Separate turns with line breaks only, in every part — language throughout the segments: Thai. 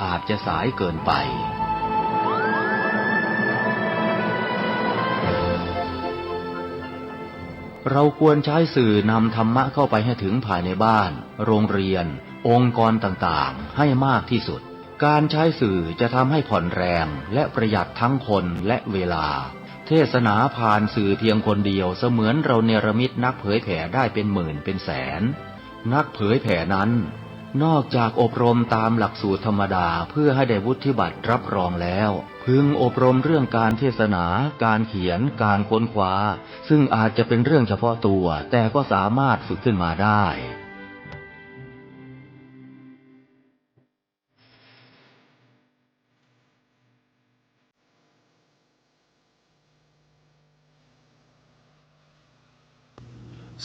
อาจจะสายเกินไปเราควรใช้สื่อนำธรรมะเข้าไปให้ถึงภายในบ้านโรงเรียนองค์กรต่างๆให้มากที่สุดการใช้สื่อจะทำให้ผ่อนแรงและประหยัดทั้งคนและเวลาเทศนาผ่านสื่อเพียงคนเดียวเสมือนเราเนรมิตนักเผยแผ่ได้เป็นหมื่นเป็นแสนนักเผยแผ่นั้นนอกจากอบรมตามหลักสูตรธรรมดาเพื่อให้ได้วุฒิบัตรรับรองแล้วพึงอบรมเรื่องการเทศนาการเขียนการค้นคว้าซึ่งอาจจะเป็นเรื่องเฉพาะตัวแต่ก็สามารถฝึกขึ้นมาได้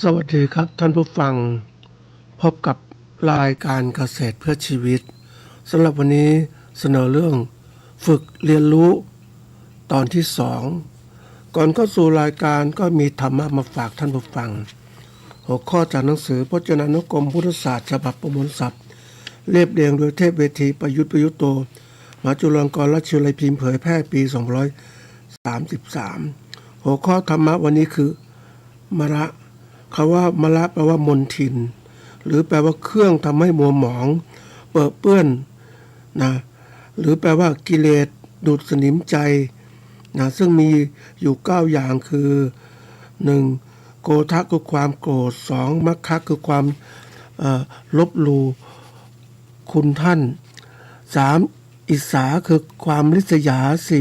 สวัสดีครับท่านผู้ฟังพบกับรายการเกษตรเพื่อชีวิตสำหรับวันนี้เสนอเรื่องฝึกเรียนรู้ตอนที่2ก่อนเข้าสู่รายการก็มีธรรมะมาฝากท่านผู้ฟังหัวข้อจากหนังสือพจนานุกรมพุทธศาสตร์ฉบับประมวลศัพท์เรียบเรียงโดยเทพเวทีประยุทธ์โตมหาจุฬาลงกรณราชวิทยาลัยพิมพ์เผยแพร่ปี2533หัวข้อธรรมะวันนี้คือมระคำว่ามระแปลว่ามลทินหรือแปลว่าเครื่องทำให้มัวหมองเปื้อเปื้อนนะหรือแปลว่ากิเลสดูดสนิมใจนะซึ่งมีอยู่9อย่างคือ 1. โกฏะคือความโกรธ 2. มัคคะคือความลบหลู่คุณท่าน 3. อิสาคือความริษยา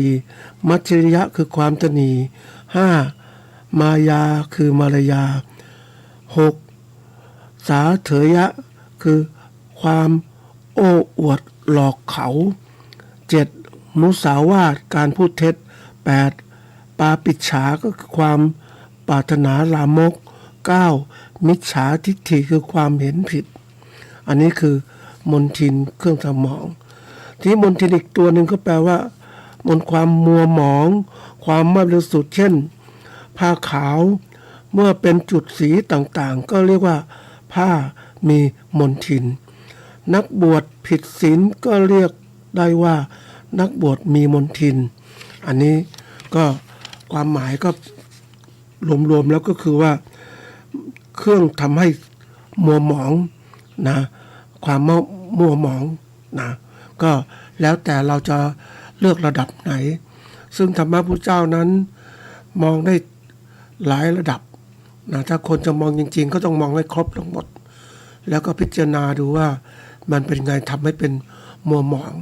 4. มัจฉริยะคือความตนี 5. มายาคือมารยา 6. สาเถยะคือความโอ้อวดหลอกเขา 7. มุสาวาทการพูดเท็จ 8. ปาปิจฉาก็คือความปรารถนาลามก 9. มิจฉาทิฏฐิคือความเห็นผิดอันนี้คือมลทินเครื่องทำหมองที่มลทินอีกตัวหนึ่งก็แปลว่ามลความมัวหมองความไม่บริสุทธิ์เช่นผ้าขาวเมื่อเป็นจุดสีต่างๆก็เรียกว่าผ้ามีมลทินนักบวชผิดศีลก็เรียกได้ว่านักบวชมีมลทินอันนี้ก็ความหมายก็รวมๆแล้วก็คือว่าเครื่องทำให้มัวหมองนะความมัวหมองนะก็แล้วแต่เราจะเลือกระดับไหนซึ่งธรรมะพุทธเจ้านั้นมองได้หลายระดับนะถ้าคนจะมองจริงๆก็ต้องมองให้ครบทั้งหมดแล้วก็พิจารณาดูว่ามันเป็นไงทำให้เป็นมัวหมอง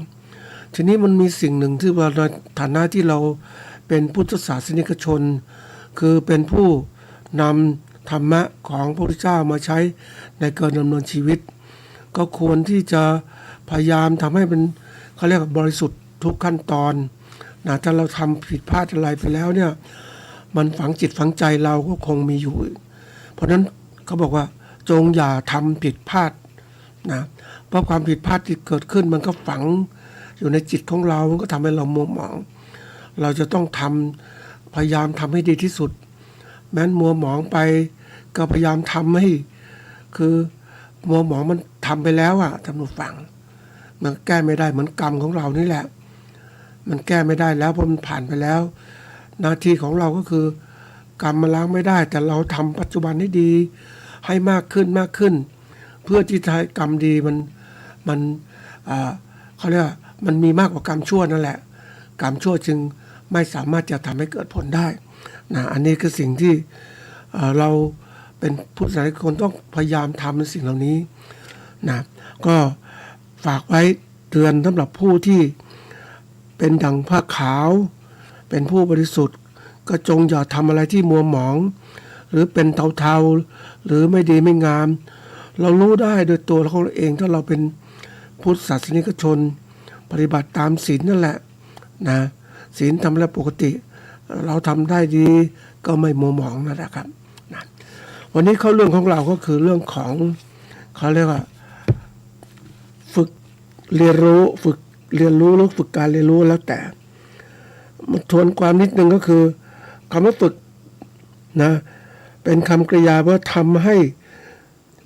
ทีนี้มันมีสิ่งหนึ่งที่ว่าในฐานะที่เราเป็นพุทธศาสนิกชนคือเป็นผู้นำธรรมะของพระพุทธเจ้ามาใช้ในการดำเนินชีวิตก็ควรที่จะพยายามทำให้มันเขาเรียกว่าบริสุทธิ์ทุกขั้นตอนนะถ้าเราทำผิดพลาดอะไรไปแล้วเนี่ยมันฝังจิตฝังใจเราก็คงมีอยู่เพราะนั้นเขาบอกว่าจงอย่าทำผิดพลาดนะเพราะความผิดพลาดที่เกิดขึ้นมันก็ฝังอยู่ในจิตของเรามันก็ทำให้เรามัวหมองเราจะต้องพยายามทำให้ดีที่สุดแม้นมัวหมองไปก็พยายามทำให้คือมัวหมองมันทำไปแล้วอ่ะท่านผู้ฟังมันแก้ไม่ได้เหมือนกรรมของเรานี่แหละมันแก้ไม่ได้แล้วเพราะมันผ่านไปแล้วหน้าที่ของเราก็คือกรรมมันล้างไม่ได้แต่เราทำปัจจุบันให้ดีให้มากขึ้นเพื่อที่จะให้กรรมดีมันเขาเรียกว่ามันมีมากกว่ากรรมชั่วนั่นแหละกรรมชั่วจึงไม่สามารถจะทำให้เกิดผลได้นะอันนี้คือสิ่งที่เราเป็นผู้ศาสนิกชนต้องพยายามทำในสิ่งเหล่านี้นะก็ฝากไว้เตือนสำหรับผู้ที่เป็นดั่งผ้าขาวเป็นผู้บริสุทธิ์ก็จงอย่าทำอะไรที่มัวหมองหรือเป็นเทาๆหรือไม่ดีไม่งามเรารู้ได้โดยตัวของเราเองถ้าเราเป็นพุทธศาสนิกชนปฏิบัติตามศีลนั่นแหละนะศีลทำแล้วปกติเราทำได้ดีก็ไม่มัวหมองนะครับนะวันนี้เข้าเรื่องของเราก็คือเรื่องของเขาเรียกว่าฝึกเรียนรู้หรือฝึกการเรียนรู้แล้วแต่มาทวนความนิดนึงก็คือคำว่าฝึกนะเป็นคำกริยาเพื่อทำให้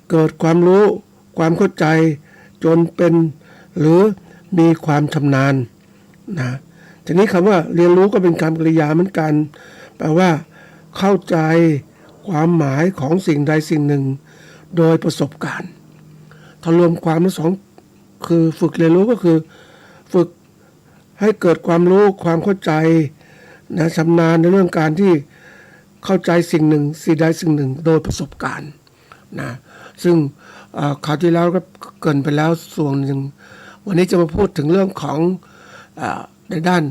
เกิดความรู้ความเข้าใจจนเป็นหรือ มีความชำนาญนะทีนี้คำว่าเรียนรู้ก็เป็นคำกริยาเหมือนกันแปลว่าเข้าใจความหมายของสิ่งใดสิ่งหนึ่งโดยประสบการณ์ถ้ารวมความทั้งสองคือฝึกเรียนรู้ก็คือฝึกให้เกิดความรู้ความเข้าใจนะชำนาญในเรื่องการที่เข้าใจสิ่งหนึ่งสิ่งใดสิ่งหนึ่งโดยประสบการณ์นะซึ่งคราวที่แล้วก็เกริ่นไปแล้วส่วนหนึ่งวันนี้จะมาพูดถึงเรื่องของในด้าน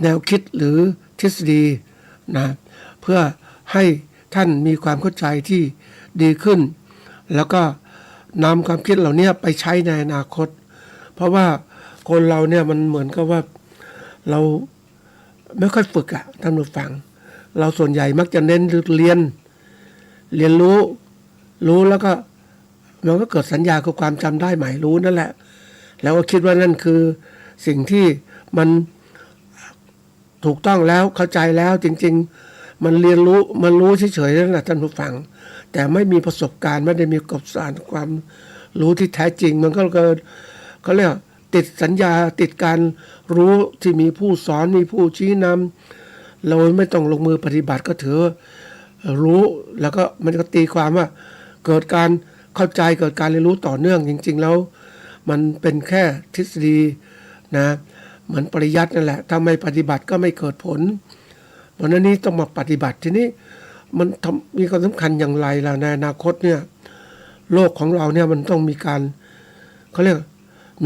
แนวคิดหรือทฤษฎีนะเพื่อให้ท่านมีความเข้าใจที่ดีขึ้นแล้วก็นำความคิดเหล่านี้ไปใช้ในอนาคตเพราะว่าคนเราเนี่ยมันเหมือนกับว่าเราไม่ค่อยฝึกท่านผู้ฟังเราส่วนใหญ่มักจะเน้นเรียนรู้แล้วก็มันก็เกิดสัญญาคือความจำได้หมายรู้นั่นแหละแล้วก็คิดว่านั่นคือสิ่งที่มันถูกต้องแล้วเข้าใจแล้วจริงๆมันเรียนรู้มันรู้เฉยๆนั่นแหละท่านผู้ฟังแต่ไม่มีประสบการณ์ไม่ได้มีประสบการณ์ความรู้ที่แท้จริงมันก็เกิดเขาเรียกติดสัญญาติดการรู้ที่มีผู้สอนมีผู้ชี้นำเราไม่ต้องลงมือปฏิบัติก็ถือรู้แล้วก็มันก็ตีความว่าเกิดการเข้าใจเกิดการเรียนรู้ต่อเนื่องจริงๆแล้วมันเป็นแค่ทฤษฎีนะเหมือนปริยัตินั่นแหละถ้าไม่ปฏิบัติก็ไม่เกิดผลเพราะนั้นนี้ต้องมาปฏิบัติทีนี้มันมีความสำคัญอย่างไรล่ะในอนาคตเนี่ยโลกของเราเนี่ยมันต้องมีการเขาเรียก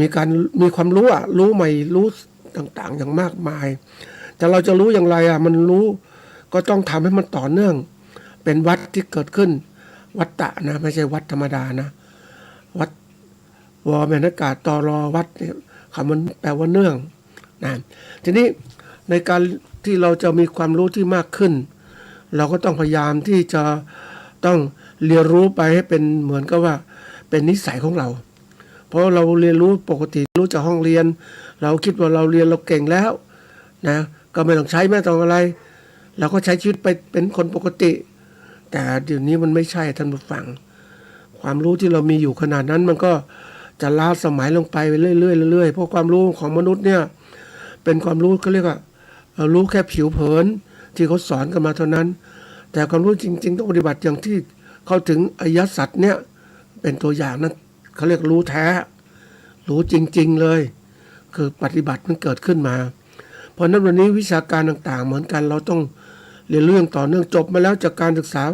มีความรู้รู้ใหม่รู้ต่างๆอย่างมากมายแต่เราจะรู้อย่างไรมันรู้ก็ต้องทำให้มันต่อเนื่องเป็นวัดที่เกิดขึ้นวัตตะนะไม่ใช่วัดธรรมดานะวัดวอแมนากาศตอรอวัดเนี่ยคำมันแปลว่าเนื่องนะทีนี้ในการที่เราจะมีความรู้ที่มากขึ้นเราก็ต้องพยายามที่จะต้องเรียนรู้ไปให้เป็นเหมือนกับว่าเป็นนิสัยของเราเพราะเราเรียนรู้ปกติรู้จากห้องเรียนเราคิดว่าเราเรียนเราเก่งแล้วนะก็ไม่ต้องใช้ไม่ต้องอะไรเราก็ใช้ชีวิตไปเป็นคนปกติแต่เดี๋ยวนี้มันไม่ใช่ท่านผู้ฟังความรู้ที่เรามีอยู่ขนาดนั้นมันก็จะล้าสมัยลงไปเรื่อยๆเรื่อยๆเพราะความรู้ของมนุษย์เนี่ยเป็นความรู้เขาเรียกว่ารู้แค่ผิวเผินที่เขาสอนกันมาเท่านั้นแต่ความรู้จริงๆต้องปฏิบัติอย่างที่เข้าถึงอริยสัจเนี่ยเป็นตัวอย่างนั้นเขาเรียกรู้แท้รู้จริงๆเลยคือปฏิบัติมันเกิดขึ้นมาเพราะนั้นวันนี้วิชาการต่างๆเหมือนกันเราต้องเรียนเรื่องต่อเนื่องจบมาแล้วจากการศึกษา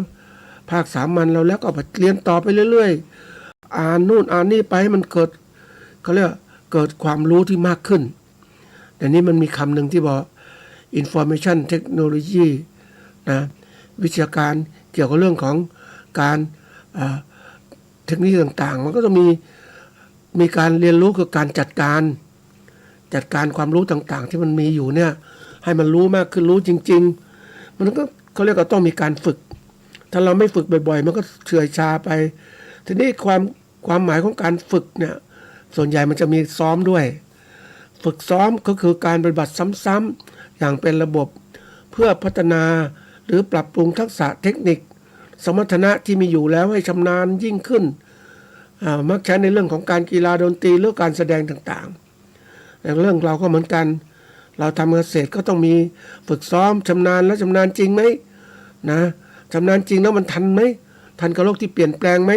ภาคสามัญเราแล้วก็เรียนต่อไปเรื่อยๆอ่านนู่นอ่านนี่ไปให้มันเกิดเขาเรียกเกิดความรู้ที่มากขึ้นแต่นี้มันมีคำหนึ่งที่บอก information technology นะวิชาการเกี่ยวกับเรื่องของการเทคนิคต่างๆมันก็จะมีการเรียนรู้คือการจัดการความรู้ต่างๆที่มันมีอยู่เนี่ยให้มันรู้มากขึ้นรู้จริงๆมันก็เขาเรียกว่าต้องมีการฝึกถ้าเราไม่ฝึกบ่อยๆมันก็เฉื่อยชาไปทีนี้ความหมายของการฝึกเนี่ยส่วนใหญ่มันจะมีซ้อมด้วยฝึกซ้อมก็คือการปฏิบัติซ้ำๆอย่างเป็นระบบเพื่อพัฒนาหรือปรับปรุงทักษะเทคนิคสมรรถนะที่มีอยู่แล้วให้ชำนาญยิ่งขึ้นมักใช้ในเรื่องของการกีฬาดนตรีหรือการแสดงต่างๆอย่างเรื่องเราก็เหมือนกันเราทำเกษตรก็ต้องมีฝึกซ้อมชำนาญแล้วชำนาญจริงไหมนะชำนาญจริงแล้วมันทันไหมทันกับโลกที่เปลี่ยนแปลงไหม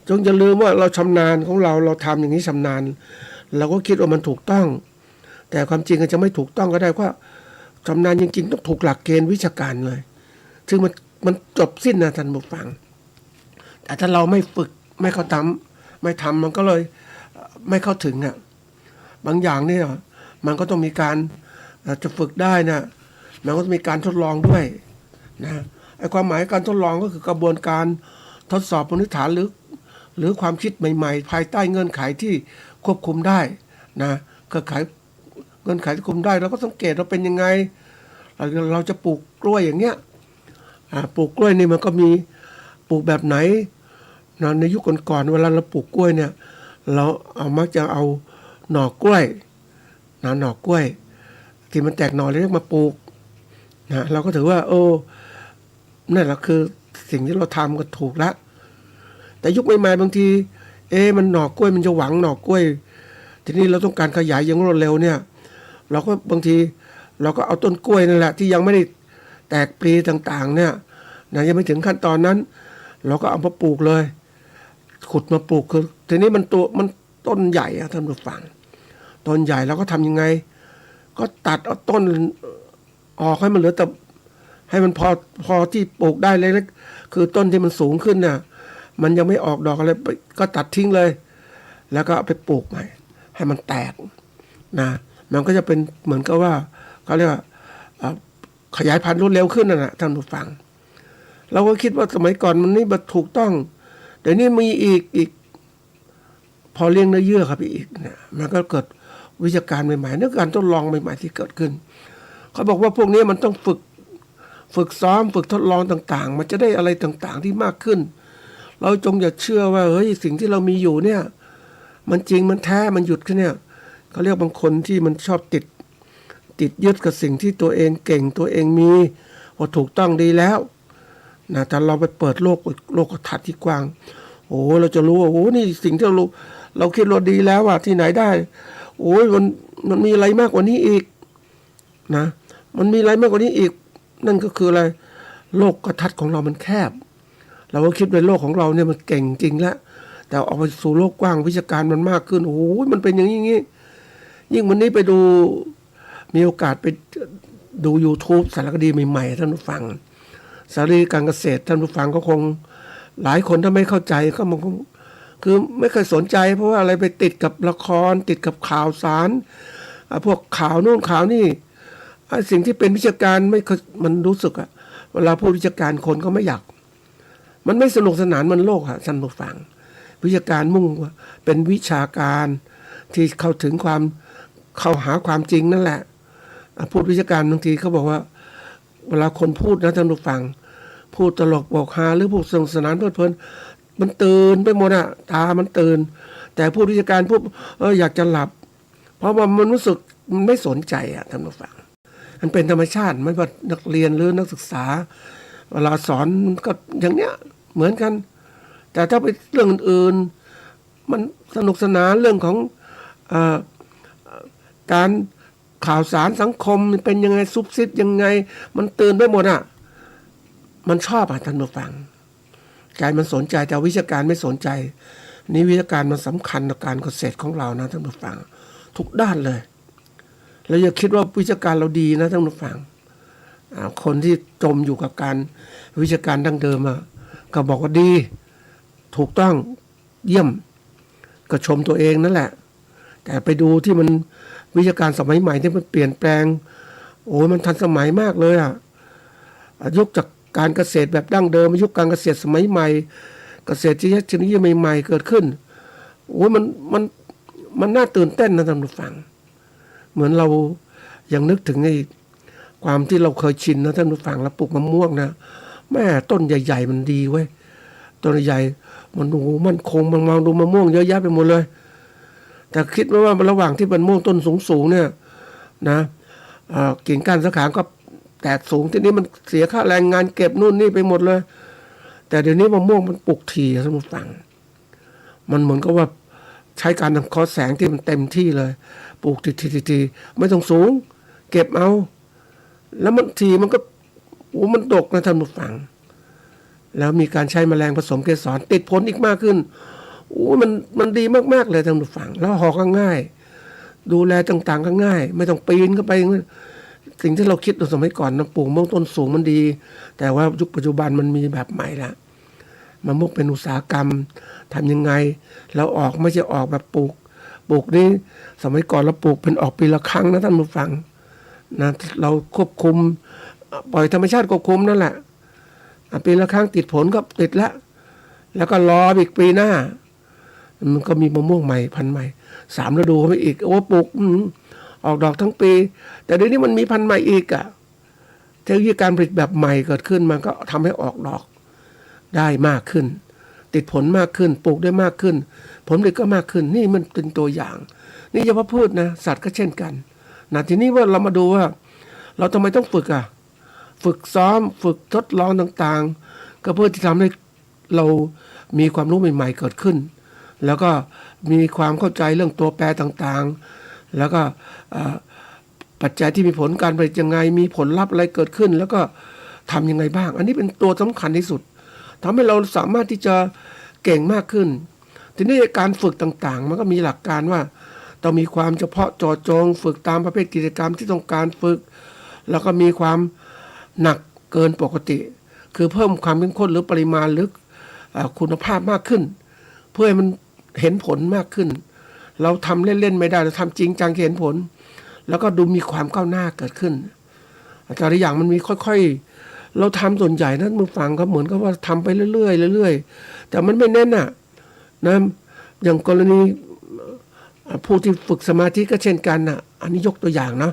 จงอย่าลืมว่าเราชำนาญของเราทำอย่างนี้ชำนาญเราก็คิดว่ามันถูกต้องแต่ความจริงอาจจะไม่ถูกต้องก็ได้เพราะชำนาญจริงๆต้องถูกหลักเกณฑ์วิชาการเลยซึ่งมันจบสิ้นนะท่านผู้ฟังแต่ถ้าเราไม่ฝึกไม่เข้าทำไม่ทำมันก็เลยไม่เข้าถึงบางอย่างเนี่ยมันก็ต้องมีการจะฝึกได้นะมันก็ต้องมีการทดลองด้วยนะไอ้ความหมายการทดลองก็คือกระบวนการทดสอบมนุษยฐานหรือความคิดใหม่ๆภายใต้เงื่อนไขที่ควบคุมได้นะเงื่อนไขที่ควบคุมได้เราก็สังเกตเราเป็นยังไงเราจะปลูกกล้วยอย่างเงี้ยปลูกกล้วยนี่มันก็มีปลูกแบบไหนนะในยุคก่อนๆเวลาเราปลูกกล้วยเนี่ยเรามักจะเอาหน่อกล้วยนะหน่อกล้วยที่มันแตกหน่อเรียกมาปลูกนะเราก็ถือว่านั่นแหละคือสิ่งที่เราทำก็ถูกแล้วแต่ยุคใหม่ๆบางทีมันหน่อกล้วยมันจะหวังหน่อกล้วย ทีนี้เราต้องการขยายอย่างรวดเร็วเนี่ยเราก็บางทีเราก็เอาต้นกล้วยนั่นแหละที่ยังไม่ได้แตกปลีต่างๆเนี่ยนะยังไม่ถึงขั้นตอนนั้นเราก็เอามาปลูกเลยขุดมาปลูกคือทีนี้มันต้นใหญ่ท่านผู้ฟังต้นใหญ่เราก็ทำยังไงก็ตัดเอาต้นออกให้มันเหลือแต่ให้มันพอที่ปลูกได้เล็กๆคือต้นที่มันสูงขึ้นน่ะมันยังไม่ออกดอกอะไรก็ตัดทิ้งเลยแล้วก็เอาไปปลูกใหม่ให้มันแตกนะมันก็จะเป็นเหมือนกับว่าเขาเรียกว่าขยายพันธุ์รวดเร็วขึ้นนะท่านผู้ฟังเราก็คิดว่าสมัยก่อนมันนี่มันถูกต้องเดี๋ยวนี้มีอีกพอเลี้ยงเนื้อเยื่อครับอีกเนี่ยมันก็เกิดวิชาการใหม่ๆเนื้อการทดลองใหม่ๆที่เกิดขึ้นเขาบอกว่าพวกนี้มันต้องฝึกซ้อมฝึกทดลองต่างๆมันจะได้อะไรต่างๆที่มากขึ้นเราจงอย่าเชื่อว่าเฮ้ยสิ่งที่เรามีอยู่เนี่ยมันจริงมันแท้มันหยุดแค่เนี่ยเขาเรียกบางคนที่มันชอบติดยึดกับสิ่งที่ตัวเองเก่งตัวเองมีว่าถูกต้องดีแล้วนะแต่เราไปเปิดโลกทัศน์ที่กว้างโอ้เราจะรู้ว่าโอ้นี่สิ่งที่เราคิดเราดีแล้วอะที่ไหนได้โอ้ยมันมีอะไรมากกว่านี้อีกนะมันมีอะไรมากกว่านี้อีกนั่นก็คืออะไรโลกทัศน์ของเรามันแคบเราก็คิดในโลกของเราเนี่ยมันเก่งจริงแล้วแต่ออกไปสู่โลกกว้างวิชาการมันมากขึ้นโอ้ยมันเป็นอย่างนี้ยิ่งวันนี้ไปดูมีโอกาสไปดู YouTube สารคดีใหม่ๆท่านผู้ฟังสารคดีการเกษตรท่านผู้ฟังก็คงหลายคนถ้าไม่เข้าใจก็มันคือไม่เคยสนใจเพราะว่าอะไรไปติดกับละครติดกับข่าวสารพวกข่าวโน่นข่าวนี่สิ่งที่เป็นวิชาการไม่มันรู้สึกอะเวลาพูดวิชาการคนก็ไม่อยากมันไม่สนุกสนานมันโลกอะท่านผู้ฟังวิชาการมุ่งว่าเป็นวิชาการที่เข้าถึงเข้าหาความจริงนั่นแหละพูดวิชาการบางทีเขาบอกว่าเวลาคนพูดนะท่านผู้ฟังพูดตลกบอกฮาหรือพูดสนุกสนานเพลินมันตื่นไปหมดอะตามันตื่นแต่พูดวิชาการพูดอยากจะหลับเพราะว่ามันรู้สึกมันไม่สนใจอะท่านผู้ฟังมันเป็นธรรมชาติไม่ว่านักเรียนหรือนักศึกษาเวลาสอนก็อย่างเนี้ยเหมือนกันแต่ถ้าไปเรื่องอื่นๆมันสนุกสนานเรื่องของการข่าวสารสังคมเป็นยังไงซุบซิบยังไงมันตื่นไปหมดอ่ะมันชอบท่านผู้ฟังใจมันสนใจแต่วิชาการไม่สนใจนี่วิชาการมันสำคัญต่อการเกษตรของเรานะท่านผู้ฟังทุกด้านเลยแล้วอย่าคิดว่าวิชาการเราดีนะท่านผู้ฟังคนที่จมอยู่กับการวิชาการดั้งเดิมก็บอกว่าดีถูกต้องเยี่ยมก็ชมตัวเองนั่นแหละแต่ไปดูที่มันวิชาการสมัยใหม่ที่มันเปลี่ยนแปลงโอ้ยมันทันสมัยมากเลยยุคจากการเกษตรแบบดั้งเดิมยุคการเกษตรสมัยใหม่เกษตรชนิดใหม่ๆเกิดขึ้นโอ้ยมันน่าตื่นเต้นนะท่านผู้ฟังเหมือนเรายังนึกถึงไอ้ความที่เราเคยชินนะท่านผู้ฟังแล้วปลูกมะม่วงนะแม่ต้นใหญ่ๆมันดีเว้ยต้นใหญ่มันดูมันคงมันมองดูมะม่วงเยอะแยะไปหมดเลยแต่คิดว่าระหว่างที่มันม่วงต้นสูงๆเนี่ยนะกิ่งก้านสาขาก็แตกสูงทีนี้มันเสียค่าแรงงานเก็บนู่นนี่ไปหมดเลยแต่เดี๋ยวนี้มะม่วงมันปลูกถี่ท่านผู้ฟังมันเหมือนกับว่าใช้การทำคอแสงที่มันเต็มที่เลยปลูกทีไม่ต้องสูงเก็บเอาแล้วมันทีมันก็มันดกนะท่านผู้ฟังแล้วมีการใช้แมลงผสมเกสรติดผลอีกมากขึ้นมันดีมากๆเลยท่านผู้ฟังแล้วห่อก็ง่ายดูแลต่างๆก็ง่ายไม่ต้องปีนเข้าไปสิ่งที่เราคิดสมัยก่อนนะปลูกมะม่วงต้นสูงมันดีแต่ว่ายุคปัจจุบันมันมีแบบใหม่ละมะม่วงเป็นอุตสาหกรรมทำยังไงเราออกไม่ใช่ออกแบบปลูกนี่สมัยก่อนเราปลูกเป็นออกปีละครั้งนะท่านผู้ฟังนะเราควบคุมปล่อยธรรมชาติควบคุมนั่นแหละปีละครั้งติดผลก็ติดแล้วก็รออีกปีหน้ามันก็มีมะม่วงใหม่พันธุ์ใหม่3 ฤดูไปอีกโอ้ปลูกออกดอกทั้งปีแต่เดี๋ยวนี้มันมีพันธุ์ใหม่อีกเทคโนโลยีการผลิตแบบใหม่เกิดขึ้นมันก็ทำให้ออกดอกได้มากขึ้นติดผลมากขึ้นปลูกได้มากขึ้นผลผลิตก็มากขึ้นนี่มันเป็นตัวอย่างนี่เฉพาะพืชนะสัตว์ก็เช่นกันนะทีนี้ว่าเรามาดูว่าเราทำไมต้องฝึกซ้อมฝึกทดลองต่างๆก็เพื่อที่ทำให้เรามีความรู้ใหม่ๆเกิดขึ้น แล้วก็มีความเข้าใจเรื่องตัวแปรต่างๆแล้วก็ปัจจัยที่มีผลการผลิตยังไงมีผลลัพธ์อะไรเกิดขึ้นแล้วก็ทำยังไงบ้างอันนี้เป็นตัวสำคัญที่สุดทำให้เราสามารถที่จะเก่งมากขึ้นทีนี้การฝึกต่างๆมันก็มีหลักการว่าต้องมีความเฉพาะเจาะจงฝึกตามประเภทกิจกรรมที่ต้องการฝึกแล้วก็มีความหนักเกินปกติคือเพิ่มความเข้มข้นหรือปริมาณหรือคุณภาพมากขึ้นเพื่อให้มันเห็นผลมากขึ้นเราทำเล่นๆไม่ได้เราทำจริงจังเห็นผลแล้วก็ดูมีความก้าวหน้าเกิดขึ้นแต่ละอย่างมันมีค่อยๆเราทำส่วนใหญ่นะมึงฟังก็เหมือนกับว่าทำไปเรื่อยๆเรื่อยๆแต่มันไม่แน่นนะอย่างกรณีผู้ที่ฝึกสมาธิก็เช่นกันนะอันนี้ยกตัวอย่างนะ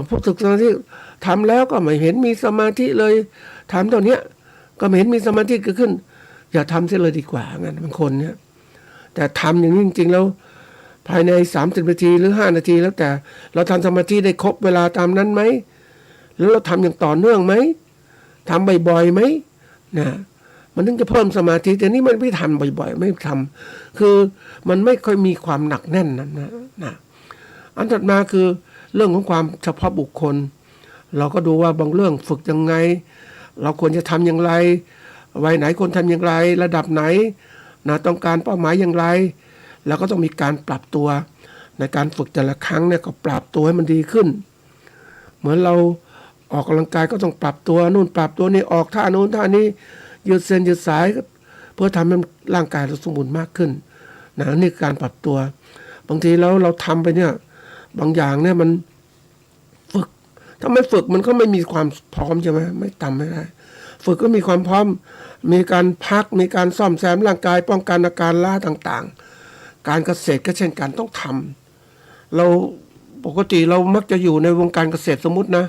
ผู้ฝึกสมาธิทำแล้วก็ไม่เห็นมีสมาธิเลยทำตัวเนี้ยก็ไม่เห็นมีสมาธิเกิดขึ้นอย่าทำเสียเลยดีกว่างั้นบางคนเนี่ยแต่ทำอย่างนี้จริงๆแล้วภายใน30 นาทีหรือ5 นาทีแล้วแต่เราทำสมาธิได้ครบเวลาตามนั้นไหมแล้วเราทำอย่างต่อเนื่องไหมทำบ่อยๆไหมนะมันถึงจะเพิ่มสมาธิแต่นี่มันไม่ทำบ่อยๆไม่ทำคือมันไม่ค่อยมีความหนักแน่นนะอันถัดมาคือเรื่องของความเฉพาะบุคคลเราก็ดูว่าบางเรื่องฝึกยังไงเราควรจะทำอย่างไรวัยไหนควรทำอย่างไรระดับไหนนะต้องการเป้าหมายอย่างไรแล้วก็ต้องมีการปรับตัวในการฝึกแต่ละครั้งเนี่ยก็ปรับตัวให้มันดีขึ้นเหมือนเราออกกำลังกายก็ต้องปรับตัวนู่นปรับตัวนี่ออกท่าโน้นท่านี้ยืดเส้นยืดสายเพื่อทำให้ร่างกายเราสมบูรณ์มากขึ้นนะนี่การปรับตัวบางทีแล้วเราทำไปเนี่ยบางอย่างเนี่ยมันฝึกถ้าไม่ฝึกมันก็ไม่มีความพร้อมใช่ไหมไม่ทำไม่ได้ฝึกก็มีความพร้อมมีการพักมีการซ่อมแซมร่างกายป้องกันอาการล้าต่างๆการเกษตรก็เช่นกันต้องทำเราปกติเรามักจะอยู่ในวงการเกษตรสมมุตินะ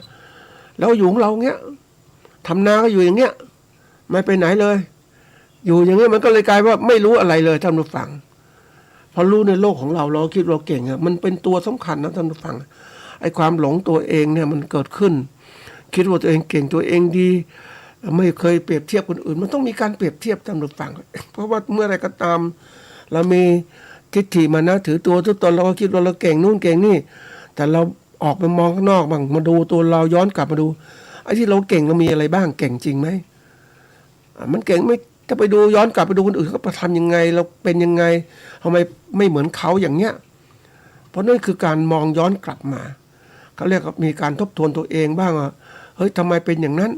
แล้วอยู่ของเราเงี้ยทำนาก็อยู่อย่างเงี้ยไม่ไปไหนเลยอยู่อย่างเงี้ยมันก็เลยกลายว่าไม่รู้อะไรเลยท่านผู้ฟังพอรู้ในโลกของเราคิดเราเก่งอะมันเป็นตัวสำคัญนะท่านผู้ฟังไอ้ความหลงตัวเองเนี่ยมันเกิดขึ้นคิดว่าตัวเองเก่งตัวเองดีไม่เคยเปรียบเทียบคนอื่นมันต้องมีการเปรียบเทียบท่านผู้ฟังเพราะว่าเมื่อไรก็ตามเรามีทิฏฐิมานะถือตัวทุกตนเราก็คิดว่าเราเก่งนู่นเก่งนี่แต่เราออกไปมองข้างนอกบ้างมาดูตัวเราย้อนกลับมาดูไอ้ที่เราเก่งเรามีอะไรบ้างเก่งจริงไหมมันเก่งไม่ถ้าไปดูย้อนกลับไปดูคนอื่นเขาทำยังไงเราเป็นยังไงทำไมไม่เหมือนเขาอย่างเงี้ยเพราะนั่นคือการมองย้อนกลับมาเขาเรียกว่ามีการทบทวนตัวเองบ้างว่าเฮ้ยทำไมเป็นอย่างนั้น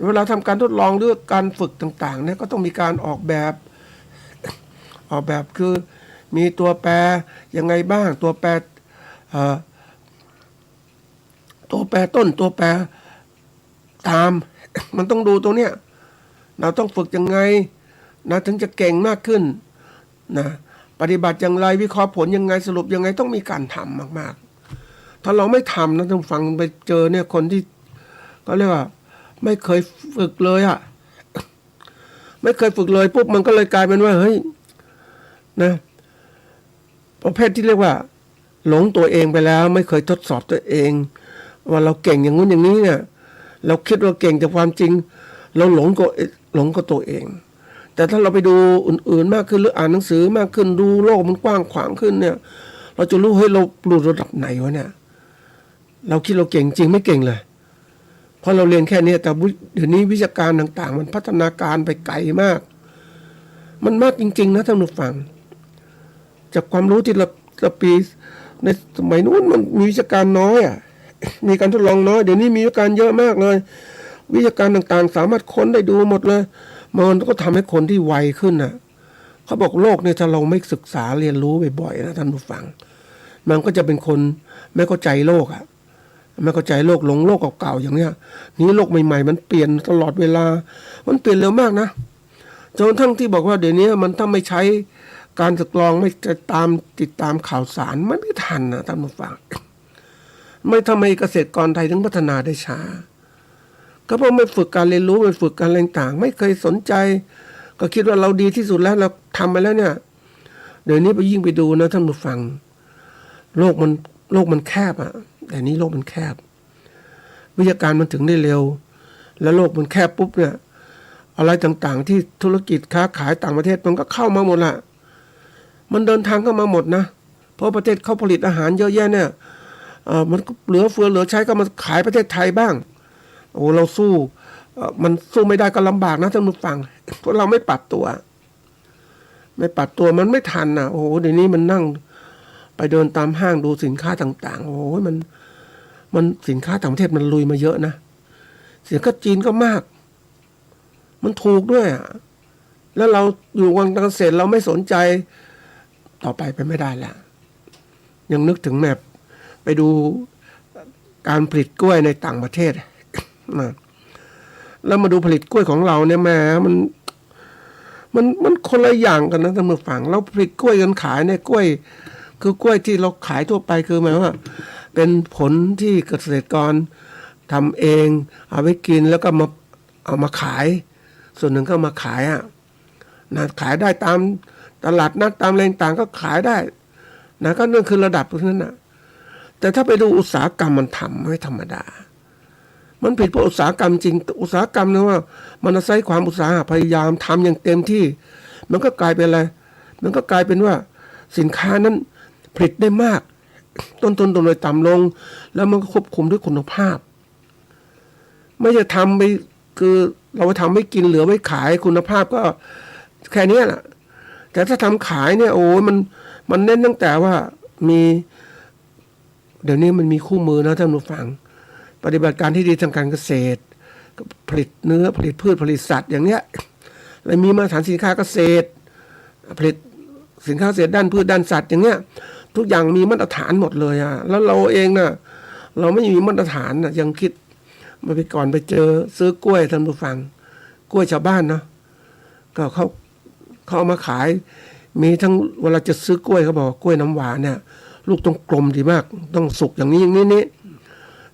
เวลาทำการทดลองหรือการฝึกต่างๆเนี่ยก็ต้องมีการออกแบบคือมีตัวแปรยังไงบ้างตัวแปรต้นตัวแปรตาม มันต้องดูตรงเนี้ยเราต้องฝึกยังไงนะถึงจะเก่งมากขึ้นนะปฏิบัติอย่างไรวิเคราะห์ผลยังไงสรุปยังไงต้องมีการทำมากๆถ้าเราไม่ทำนะต้องฟังไปเจอเนี่ยคนที่ก็เรียกว่าไม่เคยฝึกเลยอ่ะ ไม่เคยฝึกเลยปุ๊บมันก็เลยกลายเป็นว่าเฮ้ยนะประเภทที่เรียกว่าหลงตัวเองไปแล้วไม่เคยทดสอบตัวเองว่าเราเก่งอย่างนู้นอย่างนี้เนี่ยเราคิดว่าเก่งแต่ความจริงเราหลงกับตัวเองแต่ถ้าเราไปดูอื่นๆมากขึ้นหรืออ่านหนังสือมากขึ้นดูโลกมันกว้างขวางขึ้นเนี่ยเราจะรู้เฮ้ยเรารู้ระดับไหนวะเนี่ยเราคิดเราเก่งจริงไม่เก่งเลยเพราะเราเรียนแค่นี้แต่เดี๋ยวนี้วิชาการต่างๆมันพัฒนาการไปไกลมากมันมากจริงๆนะท่านผู้ฟังจากความรู้ที่เราปีในสมัยนู้นมันมีวิชาการน้อยอ่ะมีการทดลองน้อยเดี๋ยวนี้มีวิชาการเยอะมากเลยวิชาการต่างๆสามารถค้นได้ดูหมดเลยมันก็ทำให้คนที่ไวขึ้นน่ะเขาบอกโลกเนี่ยถ้าเราไม่ศึกษาเรียนรู้บ่อยๆนะท่านผู้ฟังมันก็จะเป็นคนไม่เข้าใจโลกอ่ะไม่เข้าใจโลกหลงโลกเก่าๆอย่างเนี้ยนี้โลกใหม่ๆมันเปลี่ยนตลอดเวลามันเปลี่ยนเร็วมากนะจนทั้งที่บอกว่าเดี๋ยวนี้มันถ้าไม่ใช้การทดลองไม่จะติดตามข่าวสารมันไม่ทันนะท่านผู้ฟังไม่ทำไมเกษตรกรไทยถึงพัฒนาได้ช้าก็เพราะไม่ฝึกการเรียนรู้ไม่ฝึกการอะไรต่างไม่เคยสนใจก็คิดว่าเราดีที่สุดแล้วเราทำไปแล้วเนี่ยเดี๋ยวนี้ไปยิ่งไปดูนะท่านผู้ฟังโลกมันแคบอ่ะแต่นี้โลกมันแคบวิทยาการมันถึงได้เร็วแล้วโลกมันแคบปุ๊บเนี่ยอะไรต่างๆที่ธุรกิจค้าขายต่างประเทศมันก็เข้ามาหมดละ มันเดินทางเข้ามาหมดนะเพราะประเทศเขาผลิตอาหารเยอะแยะเนี่ยมันเหลือเฟือเหลือใช้ก็มาขายประเทศไทยบ้างโอ้เราสู้มันสู้ไม่ได้ก็ลำบากนะท่านผู้ฟังเพราะเราไม่ปรับตัวมันไม่ทันนะโอ้โหเดี๋ยวนี้มันนั่งไปเดินตามห้างดูสินค้าต่างๆโอ้โหมันสินค้าต่างประเทศมันลุยมาเยอะนะสินค้าจีนก็มากมันถูกด้วยอ่ะแล้วเราอยู่วงการเกษตรเราไม่สนใจต่อไปไม่ได้แล้วยังนึกถึงแบบไปดูการผลิตกล้วยในต่างประเทศนะแล้วมาดูผลิตกล้วยของเราเนี่ยแม่มันคนละอย่างกันนะท่านผู้ฟังเราผลิตกล้วยกันขายเนี่ยกล้วยคือกล้วยที่เราขายทั่วไปคือหมายว่าเป็นผลที่เกษตรกรทำเองเอาไว้กินแล้วก็มาเอามาขายส่วนหนึ่งก็มาขายนะขายได้ตามตลาดนัดตามแหล่งต่างก็ขายได้นะก็นั่นคือระดับนั้นนะแต่ถ้าไปดูอุตสาหกรรมมันทำไม่ธรรมดามันผิดเพราะอุตสาหกรรมจริงอุตสาหกรรมนะว่ามันอาศัยความอุตสาหะพยายามทำอย่างเต็มที่มันก็กลายเป็นอะไรมันก็กลายเป็นว่าสินค้านั้นผลิตได้มากต้นทุนเลยต่ำลงแล้วมันก็ควบคุมด้วยคุณภาพไม่จะทำไปคือเราทำไม่กินเหลือไว้ขายคุณภาพก็แค่นี้แหละแต่ถ้าทำขายเนี่ยโอ้มันเน้นตั้งแต่ว่ามีเดี๋ยวนี้มันมีคู่มือนะท่านผู้ฟังปฏิบัติการที่ดีทางการเกษตรผลิตเนื้อผลิตพืชผลิตสัตว์อย่างเนี้ยแล้วมีมาตรฐานสินค้าเกษตรผลิตสินค้าเกษตรด้านพืชด้านสัตว์อย่างเนี้ยทุกอย่างมีมาตรฐานหมดเลยแล้วเราเองนะเราไม่มีมาตรฐานยังคิดมาไปก่อนไปเจอซื้อกล้วยท่านผู้ฟังกล้วยชาวบ้านเนาะก็เขาเอามาขายมีทั้งเวลาจะซื้อกล้วยเขาบอกกล้วยน้ำหวานเนี่ยลูกต้องกลมดีมากต้องสุกอย่างนี้อย่างนี้